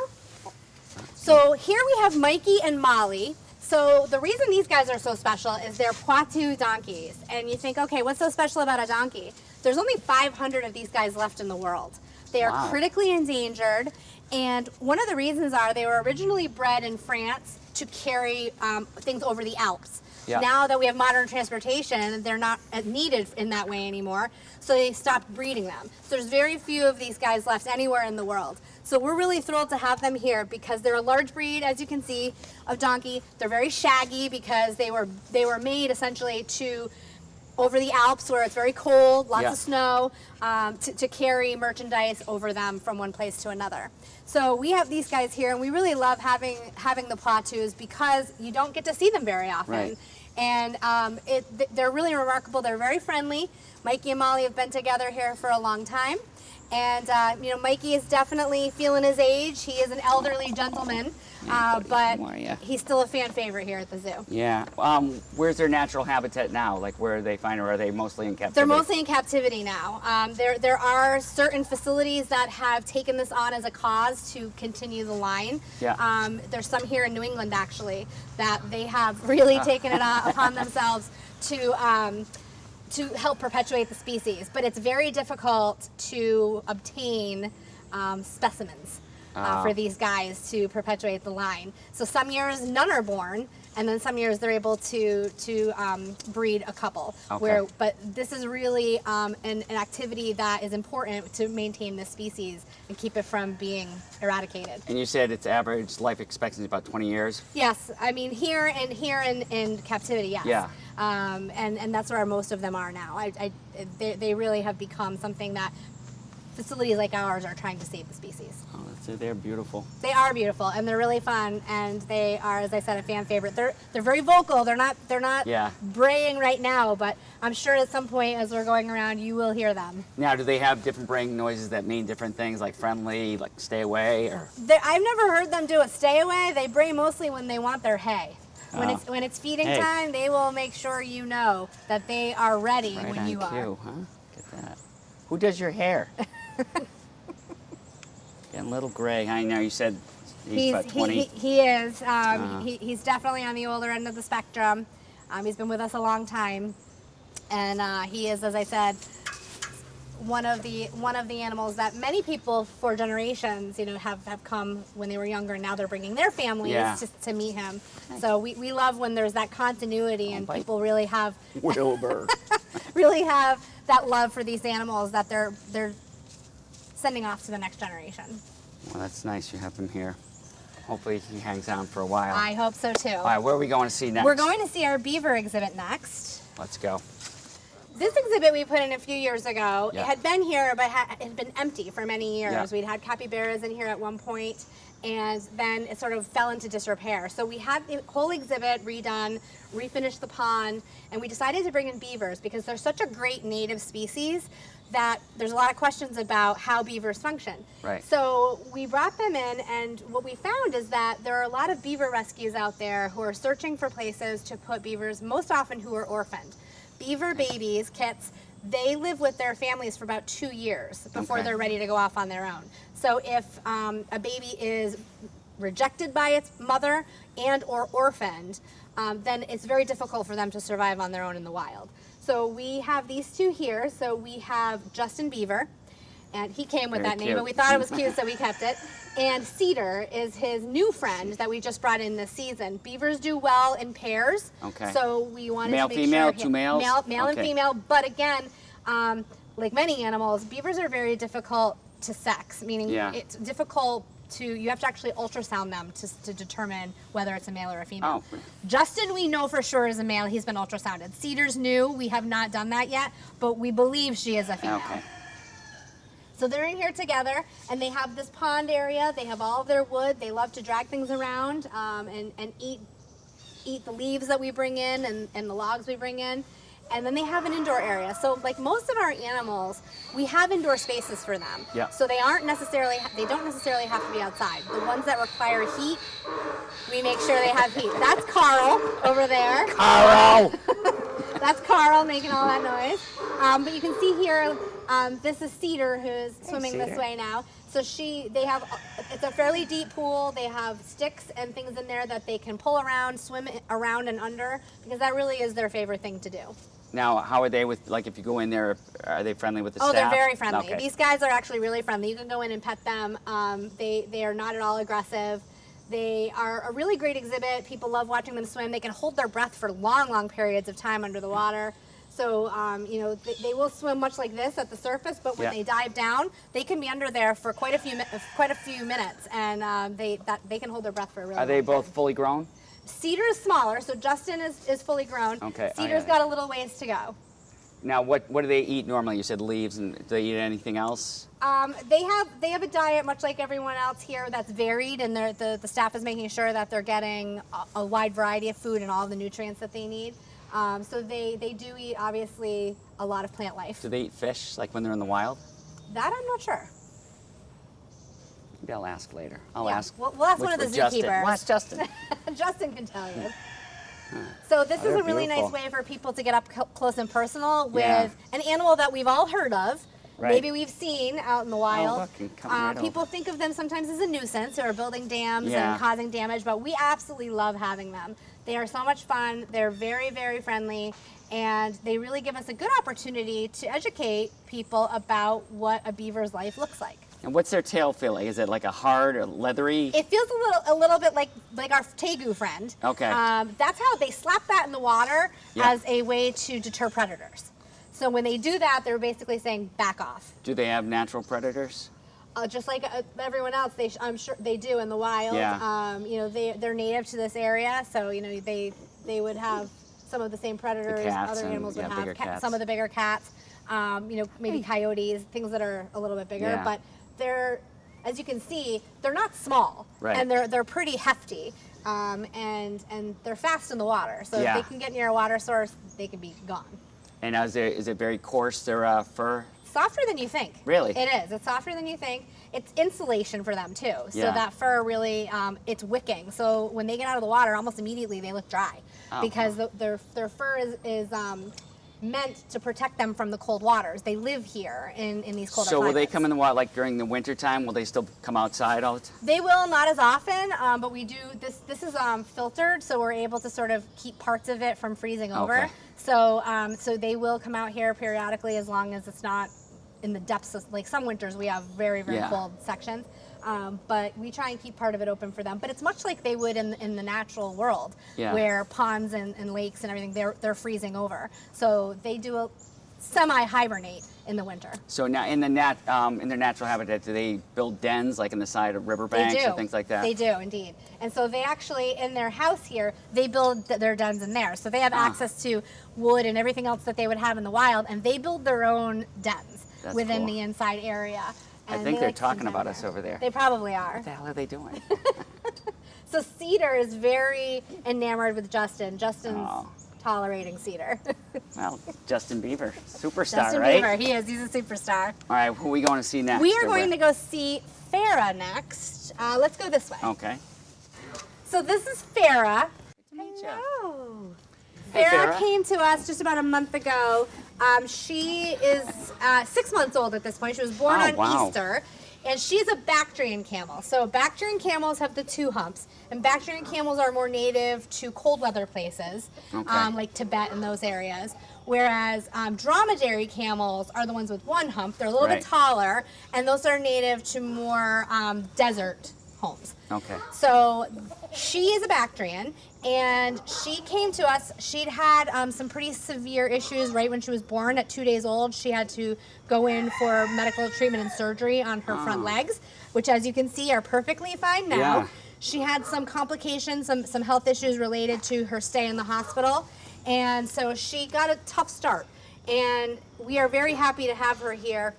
So here we have Mikey and Molly. So the reason these guys are so special is they're Poitou donkeys. And you think, okay, what's so special about a donkey? There's only 500 of these guys left in the world. They are Wow. critically endangered. And one of the reasons are they were originally bred in France to carry things over the Alps. Yeah. Now that we have modern transportation, they're not as needed in that way anymore. So they stopped breeding them. So there's very few of these guys left anywhere in the world. So we're really thrilled to have them here because they're a large breed, as you can see, of donkey. They're very shaggy because they were made essentially to over the Alps where it's very cold, lots Yeah. of snow, to carry merchandise over them from one place to another. So we have these guys here, and we really love having the Poitous because you don't get to see them very often. Right. And they're really remarkable. They're very friendly. Mikey and Molly have been together here for a long time. And, Mikey is definitely feeling his age. He is an elderly gentleman, buddy, but how are ya? he's still a fan favorite here at the zoo. Yeah. Where's their natural habitat now? Like, where do they find, or are they mostly in captivity? They're mostly in captivity now. There are certain facilities that have taken this on as a cause to continue the line. Yeah. There's some here in New England, actually, that they have really taken it upon themselves to help perpetuate the species. But it's very difficult to obtain specimens for these guys to perpetuate the line. So some years none are born, and then some years they're able to breed a couple. Okay. But this is really an activity that is important to maintain this species and keep it from being eradicated. And you said its average life expectancy is about 20 years? Yes, I mean here in captivity, yes. Yeah. And that's where most of them are now. They really have become something that facilities like ours are trying to save the species. Oh, they're beautiful. They are beautiful and they're really fun, and they are, as I said, a fan favorite. They're very vocal. They're not Yeah. braying right now, but I'm sure at some point as we're going around, you will hear them. Now, do they have different braying noises that mean different things, like friendly, like stay away, or? I've never heard them do a stay away. They bray mostly when they want their hay. When it's feeding Hey. time, they will make sure you know that they are ready Right when on you are. cue, huh? Look at that. Who does your hair? Getting a little gray. I know you said he's about 20. He is. He's definitely on the older end of the spectrum. He's been with us a long time, and he is, as I said, one of the animals that many people for generations, have come when they were younger, and now they're bringing their families Yeah. to meet him. So we love when there's that continuity and bite. people really have Wilbur. that love for these animals that they're sending off to the next generation. Well, that's nice you have him here. Hopefully he hangs on for a while. I hope so too. All right, where are we going to see next? We're going to see our beaver exhibit next. Let's go. This exhibit we put in a few years ago. Yeah. It had been here, but it had been empty for many years. Yeah. We'd had capybaras in here at one point, and then it sort of fell into disrepair. So we had the whole exhibit redone, refinished the pond, and we decided to bring in beavers because they're such a great native species that there's a lot of questions about how beavers function. Right. So we brought them in, and what we found is that there are a lot of beaver rescues out there who are searching for places to put beavers, most often who are orphaned. Beaver babies, kits, they live with their families for about 2 years before Okay. they're ready to go off on their own. So if a baby is rejected by its mother and or orphaned, then it's very difficult for them to survive on their own in the wild. So we have these two here. So we have Justin Beaver, and he came with Very that name, cute. but we thought it was cute, so we kept it. And Cedar is his new friend that we just brought in this season. Beavers do well in pairs, Okay. so we wanted Male, to make female, sure two males? male and Okay. female. But again, like many animals, beavers are very difficult to sex, meaning Yeah. it's difficult to, you have to actually ultrasound them to determine whether it's a male or a female. Oh. Justin, we know for sure is a male. He's been ultrasounded. Cedar's new. We have not done that yet, but we believe she is a female. Okay. So they're in here together, and they have this pond area. They have all of their wood. They love to drag things around and eat the leaves that we bring in and the logs we bring in. And then they have an indoor area. So like most of our animals, we have indoor spaces for them. Yeah. So they don't necessarily have to be outside. The ones that require heat, we make sure they have heat. That's Carl over there. Carl! That's Carl making all that noise. But you can see here, this is Cedar who's swimming this Cedar. way now. So it's a fairly deep pool. They have sticks and things in there that they can pull around, swim around and under, because that really is their favorite thing to do. Now, how are they with, like, if you go in there, are they friendly with the Oh, staff? they're very friendly. Okay. These guys are actually really friendly. You can go in and pet them. They are not at all aggressive. They are a really great exhibit. People love watching them swim. They can hold their breath for long, long periods of time under the water. So, they will swim much like this at the surface, but when Yeah. they dive down, they can be under there for quite a few minutes, and they can hold their breath for a really Are they long both time. fully grown? Cedar is smaller, so Justin is fully grown. Okay. Oh, Cedar's yeah. got a little ways to go. Now, what do they eat normally? You said leaves, and do they eat anything else? They have a diet much like everyone else here that's varied, and the staff is making sure that they're getting a wide variety of food and all the nutrients that they need. So they do eat, obviously, a lot of plant life. Do they eat fish, like when they're in the wild? That I'm not sure. Maybe I'll ask later. I'll Yeah, ask. we'll ask one of the with Justin. zookeepers. Well, ask Justin. Justin can tell you. So this is they're a really beautiful. nice way for people to get up close and personal with Yeah. an animal that we've all heard of. Right. Maybe we've seen out in the wild. look, he comes right People over. think of them sometimes as a nuisance or building dams Yeah. and causing damage, but we absolutely love having them. They are so much fun. They're very, very friendly, and they really give us a good opportunity to educate people about what a beaver's life looks like. And what's their tail feel like? Is it like a hard or leathery? It feels a little bit like our tegu friend. Okay. That's how they slap that in the water Yeah. as a way to deter predators. So when they do that, they're basically saying back off. Do they have natural predators? Just like everyone else, I'm sure they do in the wild. Yeah. They're native to this area, so they would have some of the same predators cats other and, animals would yeah, have. bigger cats. Some of the bigger cats. Maybe coyotes, things that are a little bit bigger, Yeah. but they're, as you can see, they're not small, Right. and they're pretty hefty, and they're fast in the water. So Yeah. if they can get near a water source, they can be gone. And is it very coarse, their fur? Softer than you think. Really? It is. It's softer than you think. It's insulation for them too. So Yeah. that fur really, it's wicking. So when they get out of the water, almost immediately they look dry Oh, because their fur is meant to protect them from the cold waters. They live here in these colder So will they climates. come in the water, like during the winter time? Will they still come outside all the time? They will, not as often, but we do. This is filtered, so we're able to sort of keep parts of it from freezing over. Okay. So they will come out here periodically, as long as it's not in the depths of, like some winters we have very, very Yeah. cold sections. But we try and keep part of it open for them. But it's much like they would in the natural world, Yeah. where ponds and lakes and everything, they're freezing over. So they do a semi-hibernate in the winter. So now in their natural habitat, do they build dens like in the side of riverbanks They do. and things like that? They do, indeed. And so they actually, in their house here, they build their dens in there. So they have Ah. access to wood and everything else that they would have in the wild, and they build their own dens That's within cool. the inside area. I And think they they're like to spend talking time about there. us over there. They probably are. What the hell are they doing? So Cedar is very enamored with Justin. Justin's Oh. tolerating Cedar. Well, Justin Bieber, superstar, Justin right? Bieber, he is. He's a superstar. All right, who are we going to see next? We are going to go see Farah next. Let's go this way. Okay. So this is Farah. Hello. Farah, Hey, Farah. came to us just about a month ago. She is 6 months old at this point. She was born Oh, on wow. Easter. And she's a Bactrian camel. So Bactrian camels have the 2 humps, and Bactrian camels are more native to cold weather places, like Tibet and those areas. Whereas dromedary camels are the ones with 1 hump. They're a little bit taller, and those are native to more desert homes. Okay. So she is a Bactrian, and she came to us. She'd had some pretty severe issues right when she was born. At 2 days old, she had to go in for medical treatment and surgery on her front legs, which, as you can see, are perfectly fine now. Yeah. She had some complications, some health issues related to her stay in the hospital, and so she got a tough start. And we are very happy to have her here.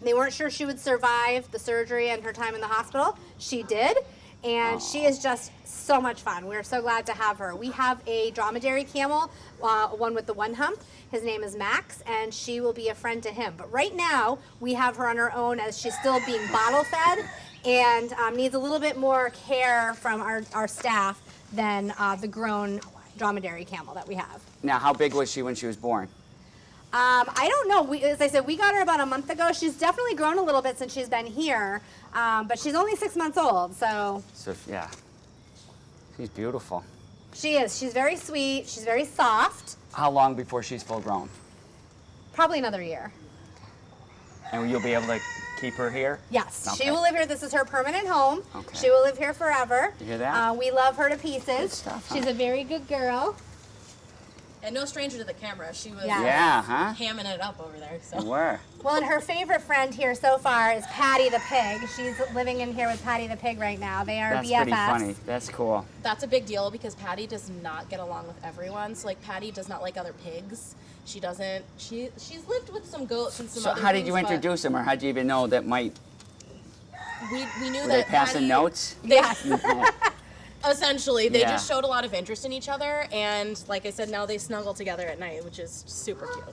They weren't sure she would survive the surgery and her time in the hospital. She did, and she is just so much fun. We're so glad to have her. We have a dromedary camel, one with the 1 hump. His name is Max, and she will be a friend to him. But right now, we have her on her own as she's still being bottle fed and needs a little bit more care from our staff than the grown dromedary camel that we have. Now, how big was she when she was born? I don't know. As I said, we got her about a month ago. She's definitely grown a little bit since she's been here, but she's only 6 months old, so. So, yeah. She's beautiful. She is. She's very sweet. She's very soft. How long before she's full grown? Probably another year. And you'll be able to keep her here? Yes, Okay. she will live here. This is her permanent home. Okay. She will live here forever. You hear that? We love her to pieces. Good stuff, huh? She's a very good girl. And no stranger to the camera. She was Yeah. Yeah, huh? hamming it up over there. You So were. Well, and her favorite friend here so far is Patty the pig. She's living in here with Patty the pig right now. They are That's BFFs. pretty funny. That's cool. that's a big deal because Patty does not get along with everyone. So like Patty does not like other pigs. She doesn't. She's lived with some goats and some. So other how did you things, but introduce him, or how did you even know that might, We knew were that they passing Patty, notes? Yes. Essentially, they Yeah. just showed a lot of interest in each other, and like I said, now they snuggle together at night, which is super cute.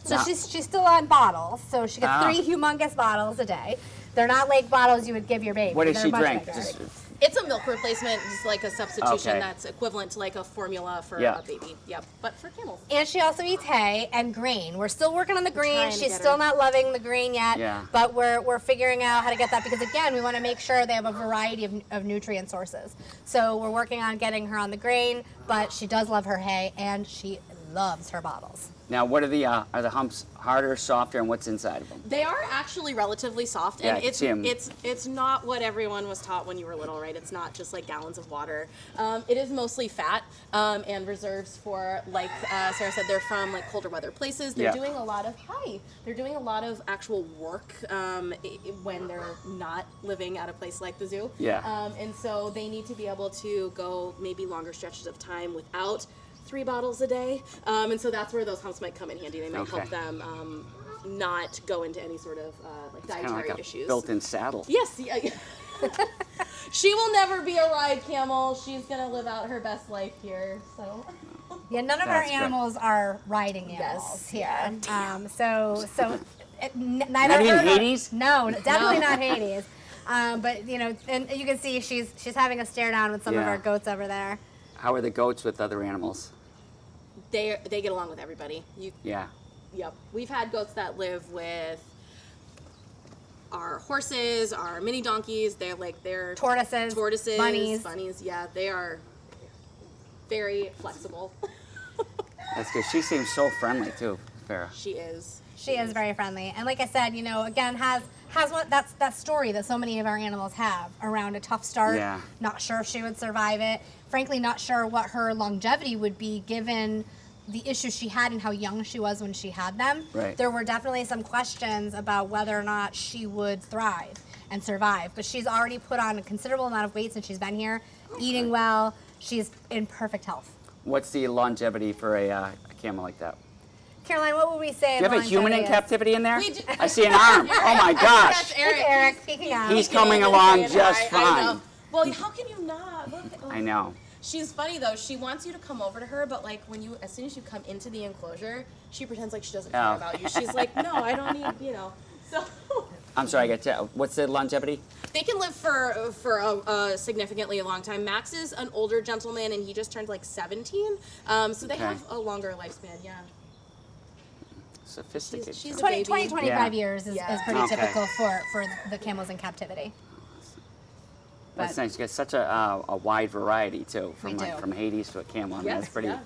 So Wow. she's still on bottles. So she gets Ah. 3 humongous bottles a day. They're not like bottles you would give your baby. What does They're she much drink? bigger. Just, It's a milk replacement, just like a substitution Okay. that's equivalent to like a formula for Yeah. a baby. Yep, but for camels. And she also eats hay and grain. We're still working on the grain. trying to She's get still her. not loving the grain yet. Yeah. But we're figuring out how to get that because again, we want to make sure they have a variety of nutrient sources. So we're working on getting her on the grain, but she does love her hay and she loves her bottles. now, what are the humps harder, softer, and what's inside of them? They are actually relatively soft, Yeah, I and can see 'em. it's not what everyone was taught when you were little, right? It's not just like gallons of water. It is mostly fat and reserves for, like Sarah said, they're from like colder weather places. They're Yeah. doing a lot of They're doing a lot of actual work when they're not living at a place like the zoo. Yeah. And so they need to be able to go maybe longer stretches of time without 3 bottles a day, and so that's where those humps might come in handy. They might Okay. help them not go into any sort of like Kind of dietary like a issues. built-in saddle. Yes, yeah. She will never be a ride camel. She's gonna live out her best life here. So Yeah, none of our That's good. animals are riding animals Yes, here. yeah. So neither Not of even her nor- Hades? No, definitely No. not Hades. But you know, and you can see she's having a stare down with some of Yeah. our goats over there. How are the goats with other animals? they get along with everybody. Yeah. Yep. We've had goats that live with our horses, our mini donkeys. They're Tortoises, bunnies. Yeah, they are very flexible. That's good. She seems so friendly too, Farrah. She is. She is very friendly, and like I said, you know, again has what that's that story that so many of our animals have around a tough start. Yeah. Not sure if she would survive it. Frankly, not sure what her longevity would be given the issues she had and how young she was when she had them. Right. There were definitely some questions about whether or not she would thrive and survive. But she's already put on a considerable amount of weight since she's been here, eating well. She's in perfect health. What's the longevity for a camel like that? Caroline, what would we say? Do you have a human in longevity is? captivity in there? We do- I see an arm. Oh my gosh. That's It's Eric speaking out. He's coming along Saying just hi. I fine. know. Well, how can you not? Look, I know. She's funny though. She wants you to come over to her, but like as soon as you come into the enclosure, she pretends like she doesn't care Oh. about you. She's like, no, I don't need, So I'm sorry, I got to. What's the longevity? they can live for a significantly long time. Max is an older gentleman, and he just turned like 17. So they Okay. have a longer lifespan. Yeah. sophisticated. she's sounding. 20, 20 25 Yeah. years is Yeah. pretty Okay. typical for the camels in captivity. That's But- nice. You get such a wide variety too, from We do. from Hades to a camel. I mean, Yes, that's pretty yeah.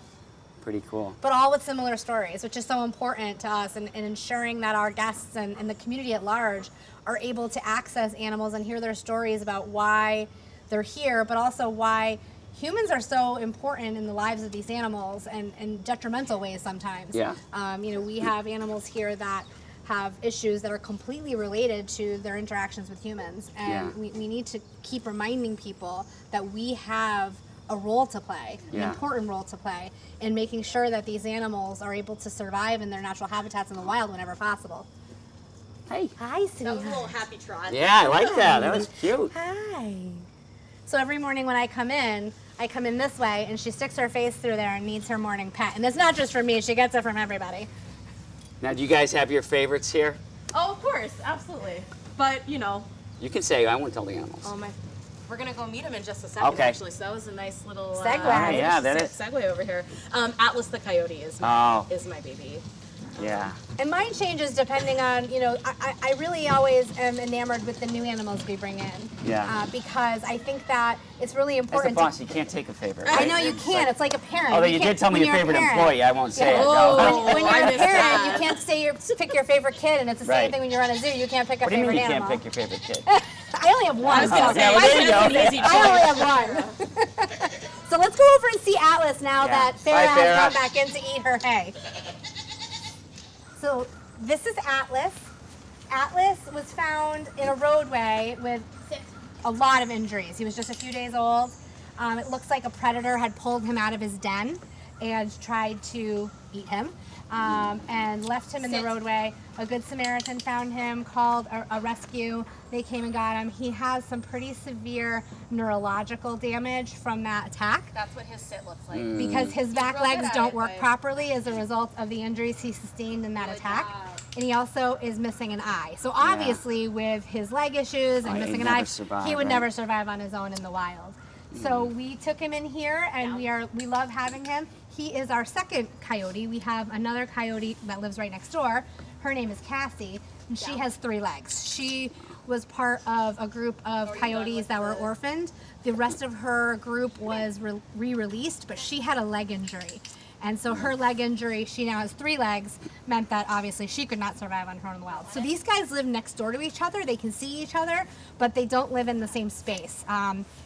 pretty cool. But all with similar stories, which is so important to us, and ensuring that our guests and the community at large are able to access animals and hear their stories about why they're here, but also why humans are so important in the lives of these animals and in detrimental ways sometimes. Yeah. We have animals here that have issues that are completely related to their interactions with humans. And Yeah. we need to keep reminding people that we have a role to play, an Yeah. important role to play in making sure that these animals are able to survive in their natural habitats in the wild whenever possible. Hey. Hi, That was a sweetheart. little happy trot. Yeah, I like that. That was cute. Hi. So every morning when I come in this way, and she sticks her face through there and needs her morning pet. And it's not just from me; she gets it from everybody. Now, do you guys have your favorites here? Oh, of course, absolutely. But You can say. I won't tell the animals. we're gonna go meet him in just a second. Okay. Actually, so that was a nice little Segue. Oh, yeah, that is. segue over here. Atlas the coyote is Oh. my baby. Yeah. And mine changes depending on, I really always am enamored with the new animals we bring in. Yeah. Because I think that it's really As the important. boss, you can't take a favorite. I right? know you can't. It's like a parent. Although you can't- did tell me when your you're a favorite parent- employee, I won't say it. Yeah. No. When you're I a missed parent, that. you can't pick your favorite kid, and it's the same Right. thing when you're on a zoo. You can't pick a What do you favorite mean you animal. can't pick your favorite kid? I only have one. I was gonna so- say, Yeah, well, there you that's go. an easy I only choice. have one. So let's go over and see Atlas now Yeah. that Bye, Farrah has Farrah. gone back in to eat her hay. So this is Atlas. Atlas was found in a roadway with a lot of injuries. He was just a few days old. It looks like a predator had pulled him out of his den and tried to eat him, and left him in the roadway. A good Samaritan found him, called a rescue. They came and got him. He has some pretty severe neurological damage from that attack That's what his sit looks like. because his back real good legs at don't it, work but- properly as a result of the injuries he sustained in that Good attack. job. And he also is missing an eye. So obviously with his leg issues and Oh, he'd missing an never eye, survive, he would right? never survive on his own in the wild. So we took him in here, and we love having him. He is our second coyote. We have another coyote that lives right next door. Her name is Cassie, and she has 3 legs. She was part of a group of coyotes that were orphaned. The rest of her group was re-released, but she had a leg injury. And so her leg injury, she now has 3 legs, meant that obviously she could not survive on her own in the wild. So these guys live next door to each other. They can see each other, but they don't live in the same space.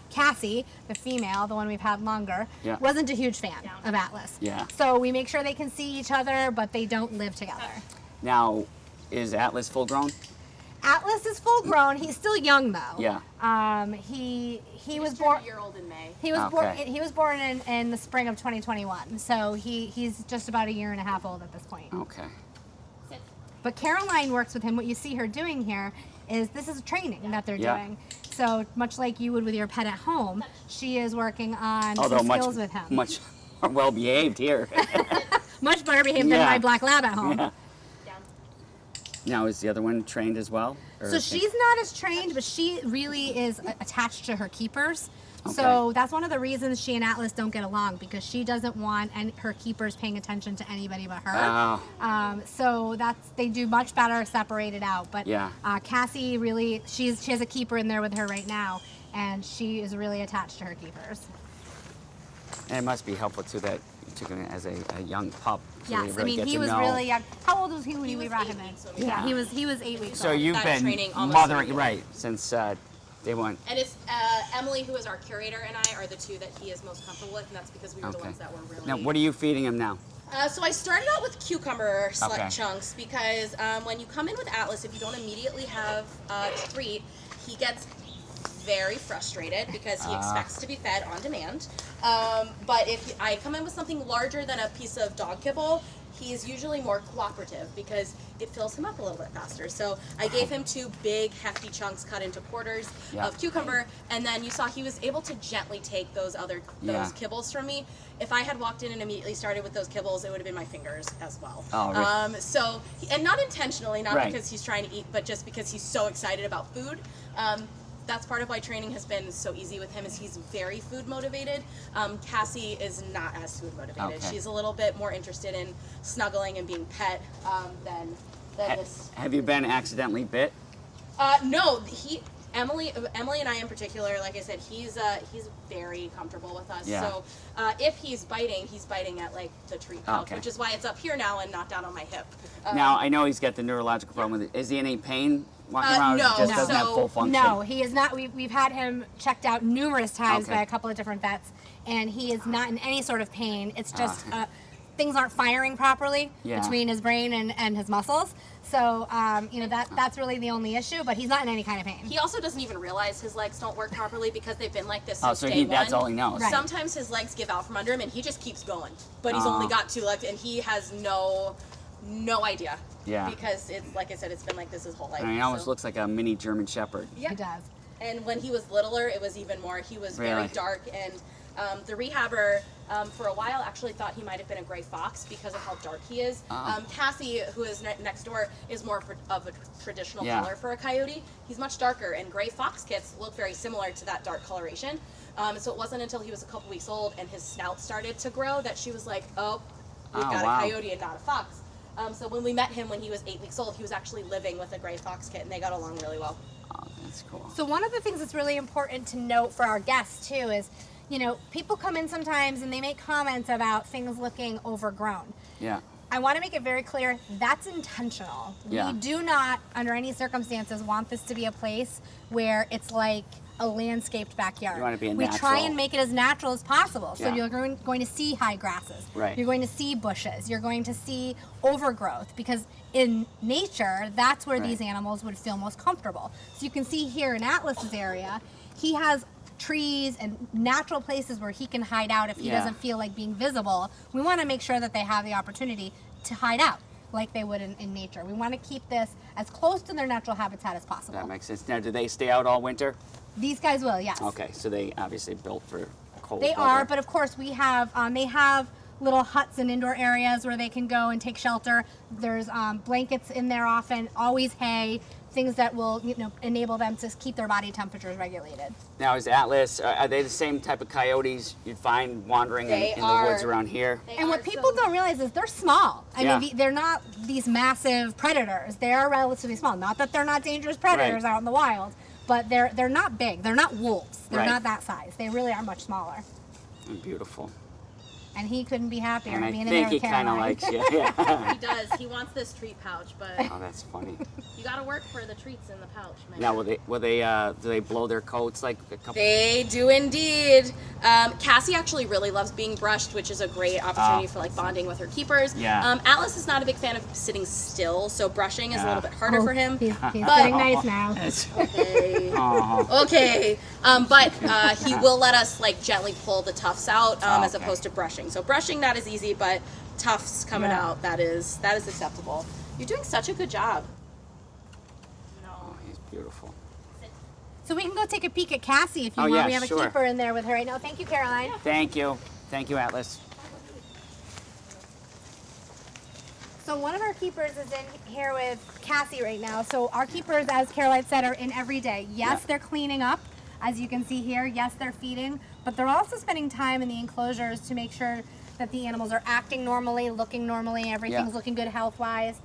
Cassie, the female, the one we've had longer, Yeah. wasn't a huge fan of Atlas. Yeah. So we make sure they can see each other, but they don't live together. Now, is Atlas full grown? Atlas is full grown. He's still young though. Yeah. He was Just born. turned a year old in May. He was born. Okay. He was born in the spring of 2021. So he's just about a year and a half old at this point. Okay. But Caroline works with him. What you see her doing here is this is training that they're Yeah. doing. So much like you would with your pet at home, she is working on Although some much skills with him. much more well behaved here. Much better behaved than Yeah. my black lab at home. Yeah. Now, is the other one trained as well? Or So is he- she's not as trained, but she really is attached to her keepers. So Okay. that's one of the reasons she and Atlas don't get along, because she doesn't want her keepers paying attention to anybody but her. Oh. So they do much better separated out. But Yeah. Cassie really, she has a keeper in there with her right now, and she is really attached to her keepers. And it must be helpful too that you took him as a young pup. So you Yes, I really mean get he to was know. really young. How old was he when He we was brought 8 him in? weeks when we Yeah, brought he him. was 8 weeks So old. you've That been training almost mothering, started. right, since they went. And it's Emily, who is our curator, and I are the 2 that he is most comfortable with, and that's because we were the Okay. ones that were really. Now, what are you feeding him now? So I started out with cucumber Okay. chunks because when you come in with Atlas, if you don't immediately have a treat, he gets very frustrated because he expects to be fed on demand. But if I come in with something larger than a piece of dog kibble, he is usually more cooperative because it fills him up a little bit faster. So I gave him 2 big, hefty chunks cut into quarters Yeah. of cucumber, and then you saw he was able to gently take those Yeah. kibbles from me. If I had walked in and immediately started with those kibbles, it would have been my fingers as well. Oh, really? And not intentionally, not Right. because he's trying to eat, but just because he's so excited about food. that's part of why training has been so easy with him, is he's very food motivated. Cassie is not as food motivated. Okay. She's a little bit more interested in snuggling and being pet than this. Have you been accidentally bit? No, Emily and I in particular, like I said, he's very comfortable with us. Yeah. So if he's biting at like the treat pouch, Okay. which is why it's up here now and not down on my hip. Now, I know he's got the neurological problem with it. Is he in any pain walking around? no, Or he just doesn't have so- full function? No, he is not. We've had him checked out numerous times Okay. by a couple of different vets, and he is not in any sort of pain. It's just things aren't firing properly Yeah. between his brain and his muscles. So, that's really the only issue, but he's not in any kind of pain. He also doesn't even realize his legs don't work properly because they've been like this Oh, since so day that's one. all he knows. Right. Sometimes his legs give out from under him and he just keeps going. But he's only got 2 legs and he has no idea. Yeah. Because it's, like I said, it's been like this his whole life. I mean, he almost so- looks like a mini German Shepherd. He does. And when he was littler, it was even more. He was Really? very dark, and the rehabber for a while actually thought he might have been a gray fox because of how dark he is. Oh. Cassie, who is next door, is more of a traditional Yeah. color for a coyote. He's much darker, and gray fox kits look very similar to that dark coloration. So it wasn't until he was a couple weeks old and his snout started to grow that she was like, oh, we've Oh, got wow. a coyote and not a fox. So when we met him when he was 8 weeks old, he was actually living with a gray fox kit, and they got along really well. Oh, that's cool. So one of the things that's really important to note for our guests too is, people come in sometimes and they make comments about things looking overgrown. Yeah. I want to make it very clear that's intentional. Yeah. We do not, under any circumstances, want this to be a place where it's like a landscaped backyard. You want it to be we try natural. and make it as natural as possible. So Yeah. you're going to see high grasses. Right. You're going to see bushes. You're going to see overgrowth because in nature, that's where Right. these animals would feel most comfortable. So you can see here in Atlas's area, he has trees and natural places where he can hide out if he Yeah. doesn't feel like being visible. We want to make sure that they have the opportunity to hide out like they would in nature. We want to keep this as close to their natural habitat as possible. That makes sense. Now, do they stay out all winter? These guys will, yes. Okay, so they obviously built for cold They weather. are, but of course we have, they have little huts and indoor areas where they can go and take shelter. There's blankets in there often, always hay, things that will enable them to keep their body temperatures regulated. Now, is Atlas, are they the same type of coyotes you'd find wandering They in the woods are. around here? And what people don't realize is they're small. I Yeah. mean, they're not these massive predators. They are relatively small. Not that they're not dangerous predators Right. out in the wild, but they're not big. They're not wolves. They're Right. not that size. They really are much smaller. Beautiful. And he couldn't be happier And I being in there think with he kind of Caroline. likes you. Yeah. He does. He wants this treat pouch, but Oh, that's funny. you got to work for the treats in the pouch, man. Now, do they blow their coats like a couple? They do indeed. Cassie actually really loves being brushed, which is a great opportunity for like bonding with her keepers. Yeah. Atlas is not a big fan of sitting still, so brushing is a Yeah. little bit harder for him. He's But- sitting nice now. It's- Okay. Aw. Okay. But he will let us like gently pull the tufts out as Okay. opposed to brushing. So brushing, not as easy, but tufts coming Yeah. out, that is acceptable. You're doing such a good job. Oh, he's beautiful. So we can go take a peek at Cassie if you Oh, want. yeah, We have sure. a keeper in there with her right now. Thank you, Caroline. Thank you. Thank you, Atlas. So one of our keepers is in here with Cassie right now. So our keepers, as Caroline said, are in every day. Yes, Yeah. they're cleaning up, as you can see here. Yes, they're feeding, but they're also spending time in the enclosures to make sure that the animals are acting normally, looking normally, everything's Yeah. looking good health-wise.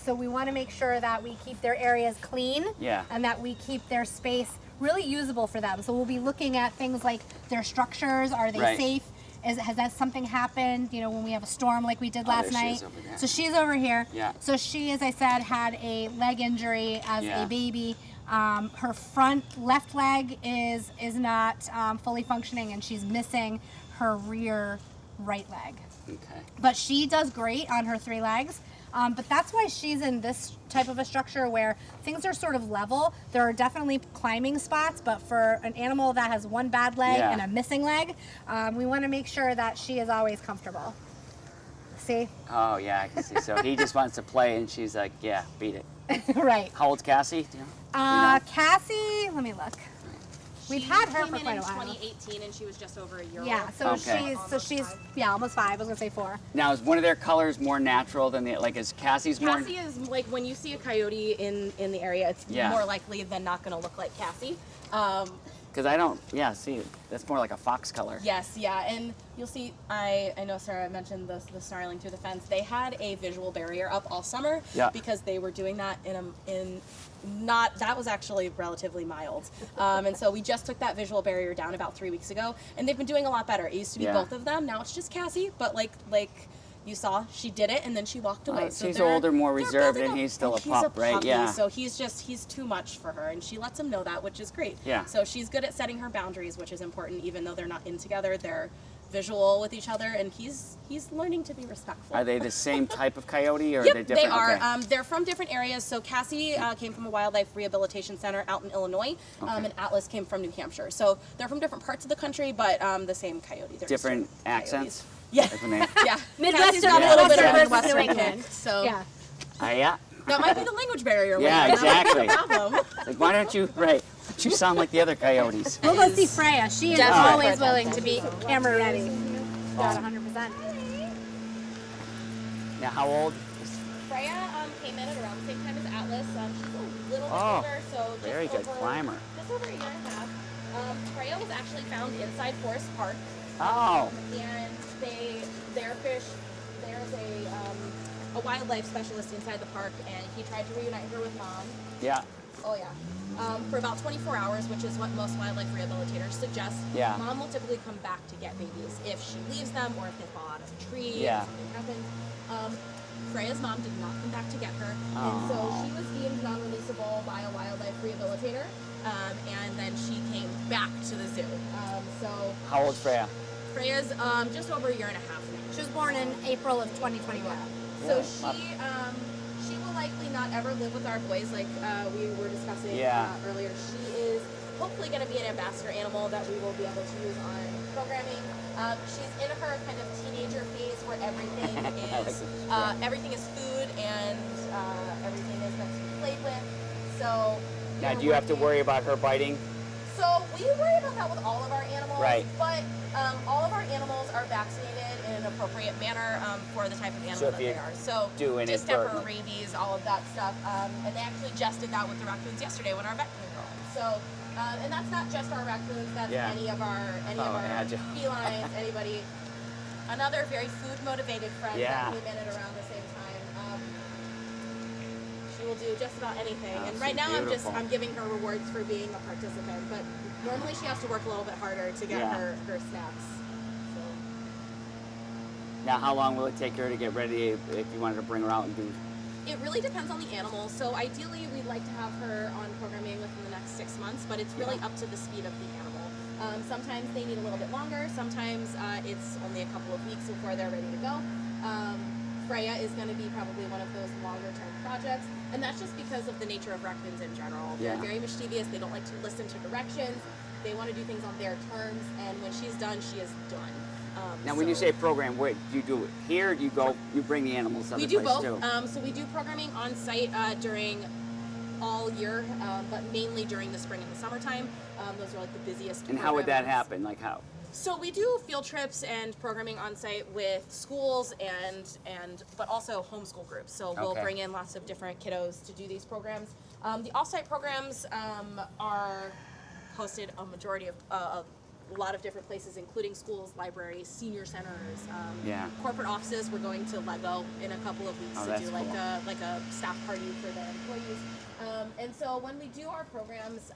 So we want to make sure that we keep their areas clean Yeah. and that we keep their space really usable for them. So we'll be looking at things like their structures. Are they Right. safe? Has that something happened, when we have a storm like we did Oh, last there she night? is over there. So she's over here. Yeah. So she, as I said, had a leg injury as Yeah. a baby. Her front left leg is not fully functioning, and she's missing her rear right leg. Okay. But she does great on her 3 legs. But that's why she's in this type of a structure where things are sort of level. There are definitely climbing spots, but for an animal that has one bad leg Yeah. and a missing leg, we want to make sure that she is always comfortable. See? Oh, yeah, I can see. So he just wants to play, and she's like, yeah, beat it. Right. How old's Cassie? Do you know? Cassie, let me look. We've had her came for in quite a while. 2018, and she was just over a year Yeah, old. so Okay. she's almost 5. I was gonna say 4. Now, is one of their colors more natural than the, like, is Cassie's more? Cassie is like when you see a coyote in the area, it's Yeah. more likely than not going to look like Cassie. Because I don't, yeah, see, that's more like a fox color. Yes, yeah, and you'll see. I know Sarah mentioned the snarling through the fence. They had a visual barrier up all summer Yeah. because they were doing that that was actually relatively mild, and so we just took that visual barrier down about 3 weeks ago, and they've been doing a lot better. It used to be Yeah. both of them. Now it's just Cassie, but like you saw, she did it and then she walked away. She's they're- older, more they're reserved, building and up- he's still and a pup, right? puppy, Yeah. So he's too much for her, and she lets him know that, which is great. Yeah. So she's good at setting her boundaries, which is important. Even though they're not in together, they're visual with each other, and he's learning to be respectful. Are they the same type of coyote, or Yep, are they different? they are. Okay. They're from different areas. So Cassie came from a wildlife rehabilitation center out in Illinois, and Atlas came from New Hampshire. So they're from different parts of the country, but the same coyote. They're Different just coyotes. accents? Yeah. Like when they, Yeah. Midwestern Cassie's got a little bit of a versus Midwestern New England. kick, so Yeah. yeah. that might be the language barrier. Yeah, That might be exactly. the problem. Like, why don't you, right, you sound like the other coyotes. We'll go see Freya. She is Definitely. always willing to be camera ready. Got 100%. Now, how old? Freya came in at around the same time as Atlas. She's a little bit Oh, older, so just very good climber. Just over a year and a half. Freya was actually found inside Forest Park, Oh, and there's a wildlife specialist inside the park, and he tried to reunite her with Mom. yeah. Oh yeah. For about 24 hours, which is what most wildlife rehabilitators suggest. Yeah. Mom will typically come back to get babies if she leaves them or if they fall out of a tree. Yeah. Or something happens. Freya's mom did not come back to get her, Oh. and so she was deemed non-releasable by a wildlife rehabilitator. And then she came back to the zoo. So How old's Freya? Freya's just over a year and a half now. She was born in April of 2021. So Yeah. she will likely not ever live with our boys like we were discussing Yeah. earlier. She is hopefully going to be an ambassador animal that we will be able to use on programming. She's in her kind of teenager phase where everything is everything is food and everything is meant to be played with. So Now, we're do you have to working- worry about her biting? So we worry about that with all of our animals, Right. but all of our animals are vaccinated in an appropriate manner for the type of animal So if that you they are. So do distemper, inadvertently. rabies, all of that stuff. And they actually just did that with the raccoons yesterday when our vet came home. So, and that's not just our raccoons. That's Yeah. any of our agile. felines, anybody. Another very food motivated friend Yeah. that came in at around the same time. She will do just about anything. Oh, And so right now beautiful. I'm giving her rewards for being a participant, but normally she has to work a little bit harder to get Yeah. her snacks. So Now, how long will it take her to get ready if you wanted to bring her out and do? it really depends on the animal. So ideally we'd like to have her on programming within the next 6 months, but it's really up to the speed of the animal. Sometimes they need a little bit longer. Sometimes it's only a couple of weeks before they're ready to go. Freya is going to be probably one of those longer term projects, and that's just because of the nature of raccoons in general. Yeah. They're very mischievous. They don't like to listen to directions. They want to do things on their terms, and when she's done, she is done. Now, when you so- say program, where do you do it here? Or do you go? You bring the animals other we do places both. too? So we do programming on site during all year, but mainly during the spring and the summertime. Those are like the busiest. And how would that program months. happen? Like how? So we do field trips and programming on site with schools and but also homeschool groups. So we'll Okay. bring in lots of different kiddos to do these programs. The off-site programs are hosted a majority of a lot of different places, including schools, libraries, senior centers, Yeah. corporate offices. We're going to Lego in a couple of weeks Oh, to that's do like cool. a staff party for their employees. And so when we do our programs,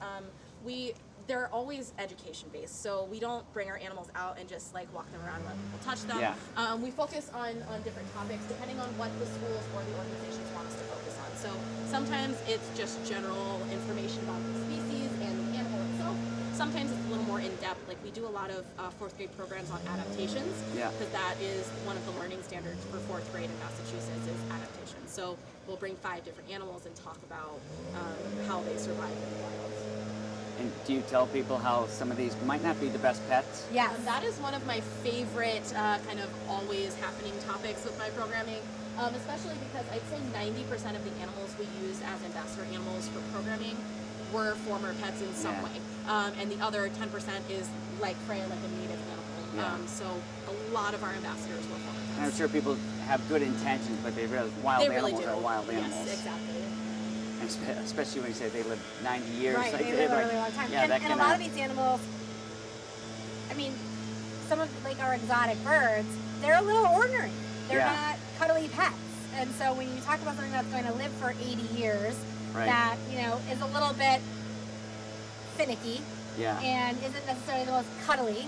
they're always education based. So we don't bring our animals out and just like walk them around and let people touch them. Yeah. We focus on different topics depending on what the schools or the organizations want us to focus on. So sometimes it's just general information about the species and the animal itself. Sometimes it's a little more in depth. Like we do a lot of fourth grade programs on adaptations. Yeah. Because that is one of the learning standards for fourth grade in Massachusetts is adaptation. So we'll bring 5 different animals and talk about how they survive in the wild. And do you tell people how some of these might not be the best pets? Yes. That is one of my favorite kind of always happening topics with my programming, especially because I'd say 90% of the animals we use as ambassador animals for programming were former pets in some Yeah. way. and the other 10% is like Freya, like a native animal. Yeah. So a lot of our ambassadors were foreigners. And I'm sure people have good intentions, but they realize wild They really animals do. are wild animals. Yes, exactly. And especially when you say they live 90 years. Right, like, they live a like- really long time. Yeah, that and a lot of these animals, I mean, some of like our exotic birds, they're a little ornery. They're Yeah. not cuddly pets. And so when you talk about something that's going to live for 80 years, Right. that, is a little bit finicky Yeah. and isn't necessarily the most cuddly,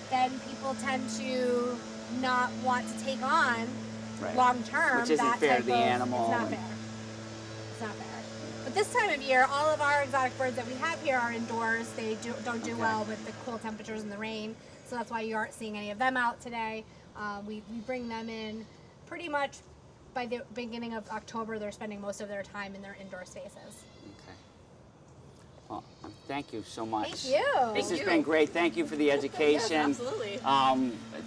then people tend to not want to take on Right. long term. Which isn't that fair to type the of- animal It's not and- fair. It's not fair. But this time of year, all of our exotic birds that we have here are indoors. They don't do Okay. well with the cool temperatures and the rain, so that's why you aren't seeing any of them out today. We bring them in pretty much by the beginning of October. They're spending most of their time in their indoor spaces. Okay. Well, thank you so much. Thank you. This Thank has you. been great. Thank you for the education. Yes, absolutely.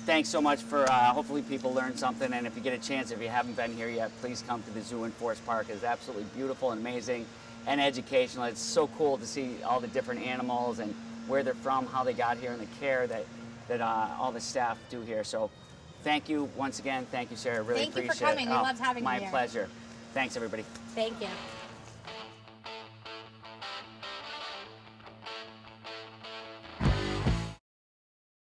Thanks so much for, hopefully people learn something. And if you get a chance, if you haven't been here yet, please come to the zoo in Forest Park. It's absolutely beautiful and amazing and educational. It's so cool to see all the different animals and where they're from, how they got here, and the care that all the staff do here. So thank you once again. Thank you, Sarah. Really Thank you for appreciate it. coming. We loved having you My here. pleasure. Thanks, everybody. Thank you.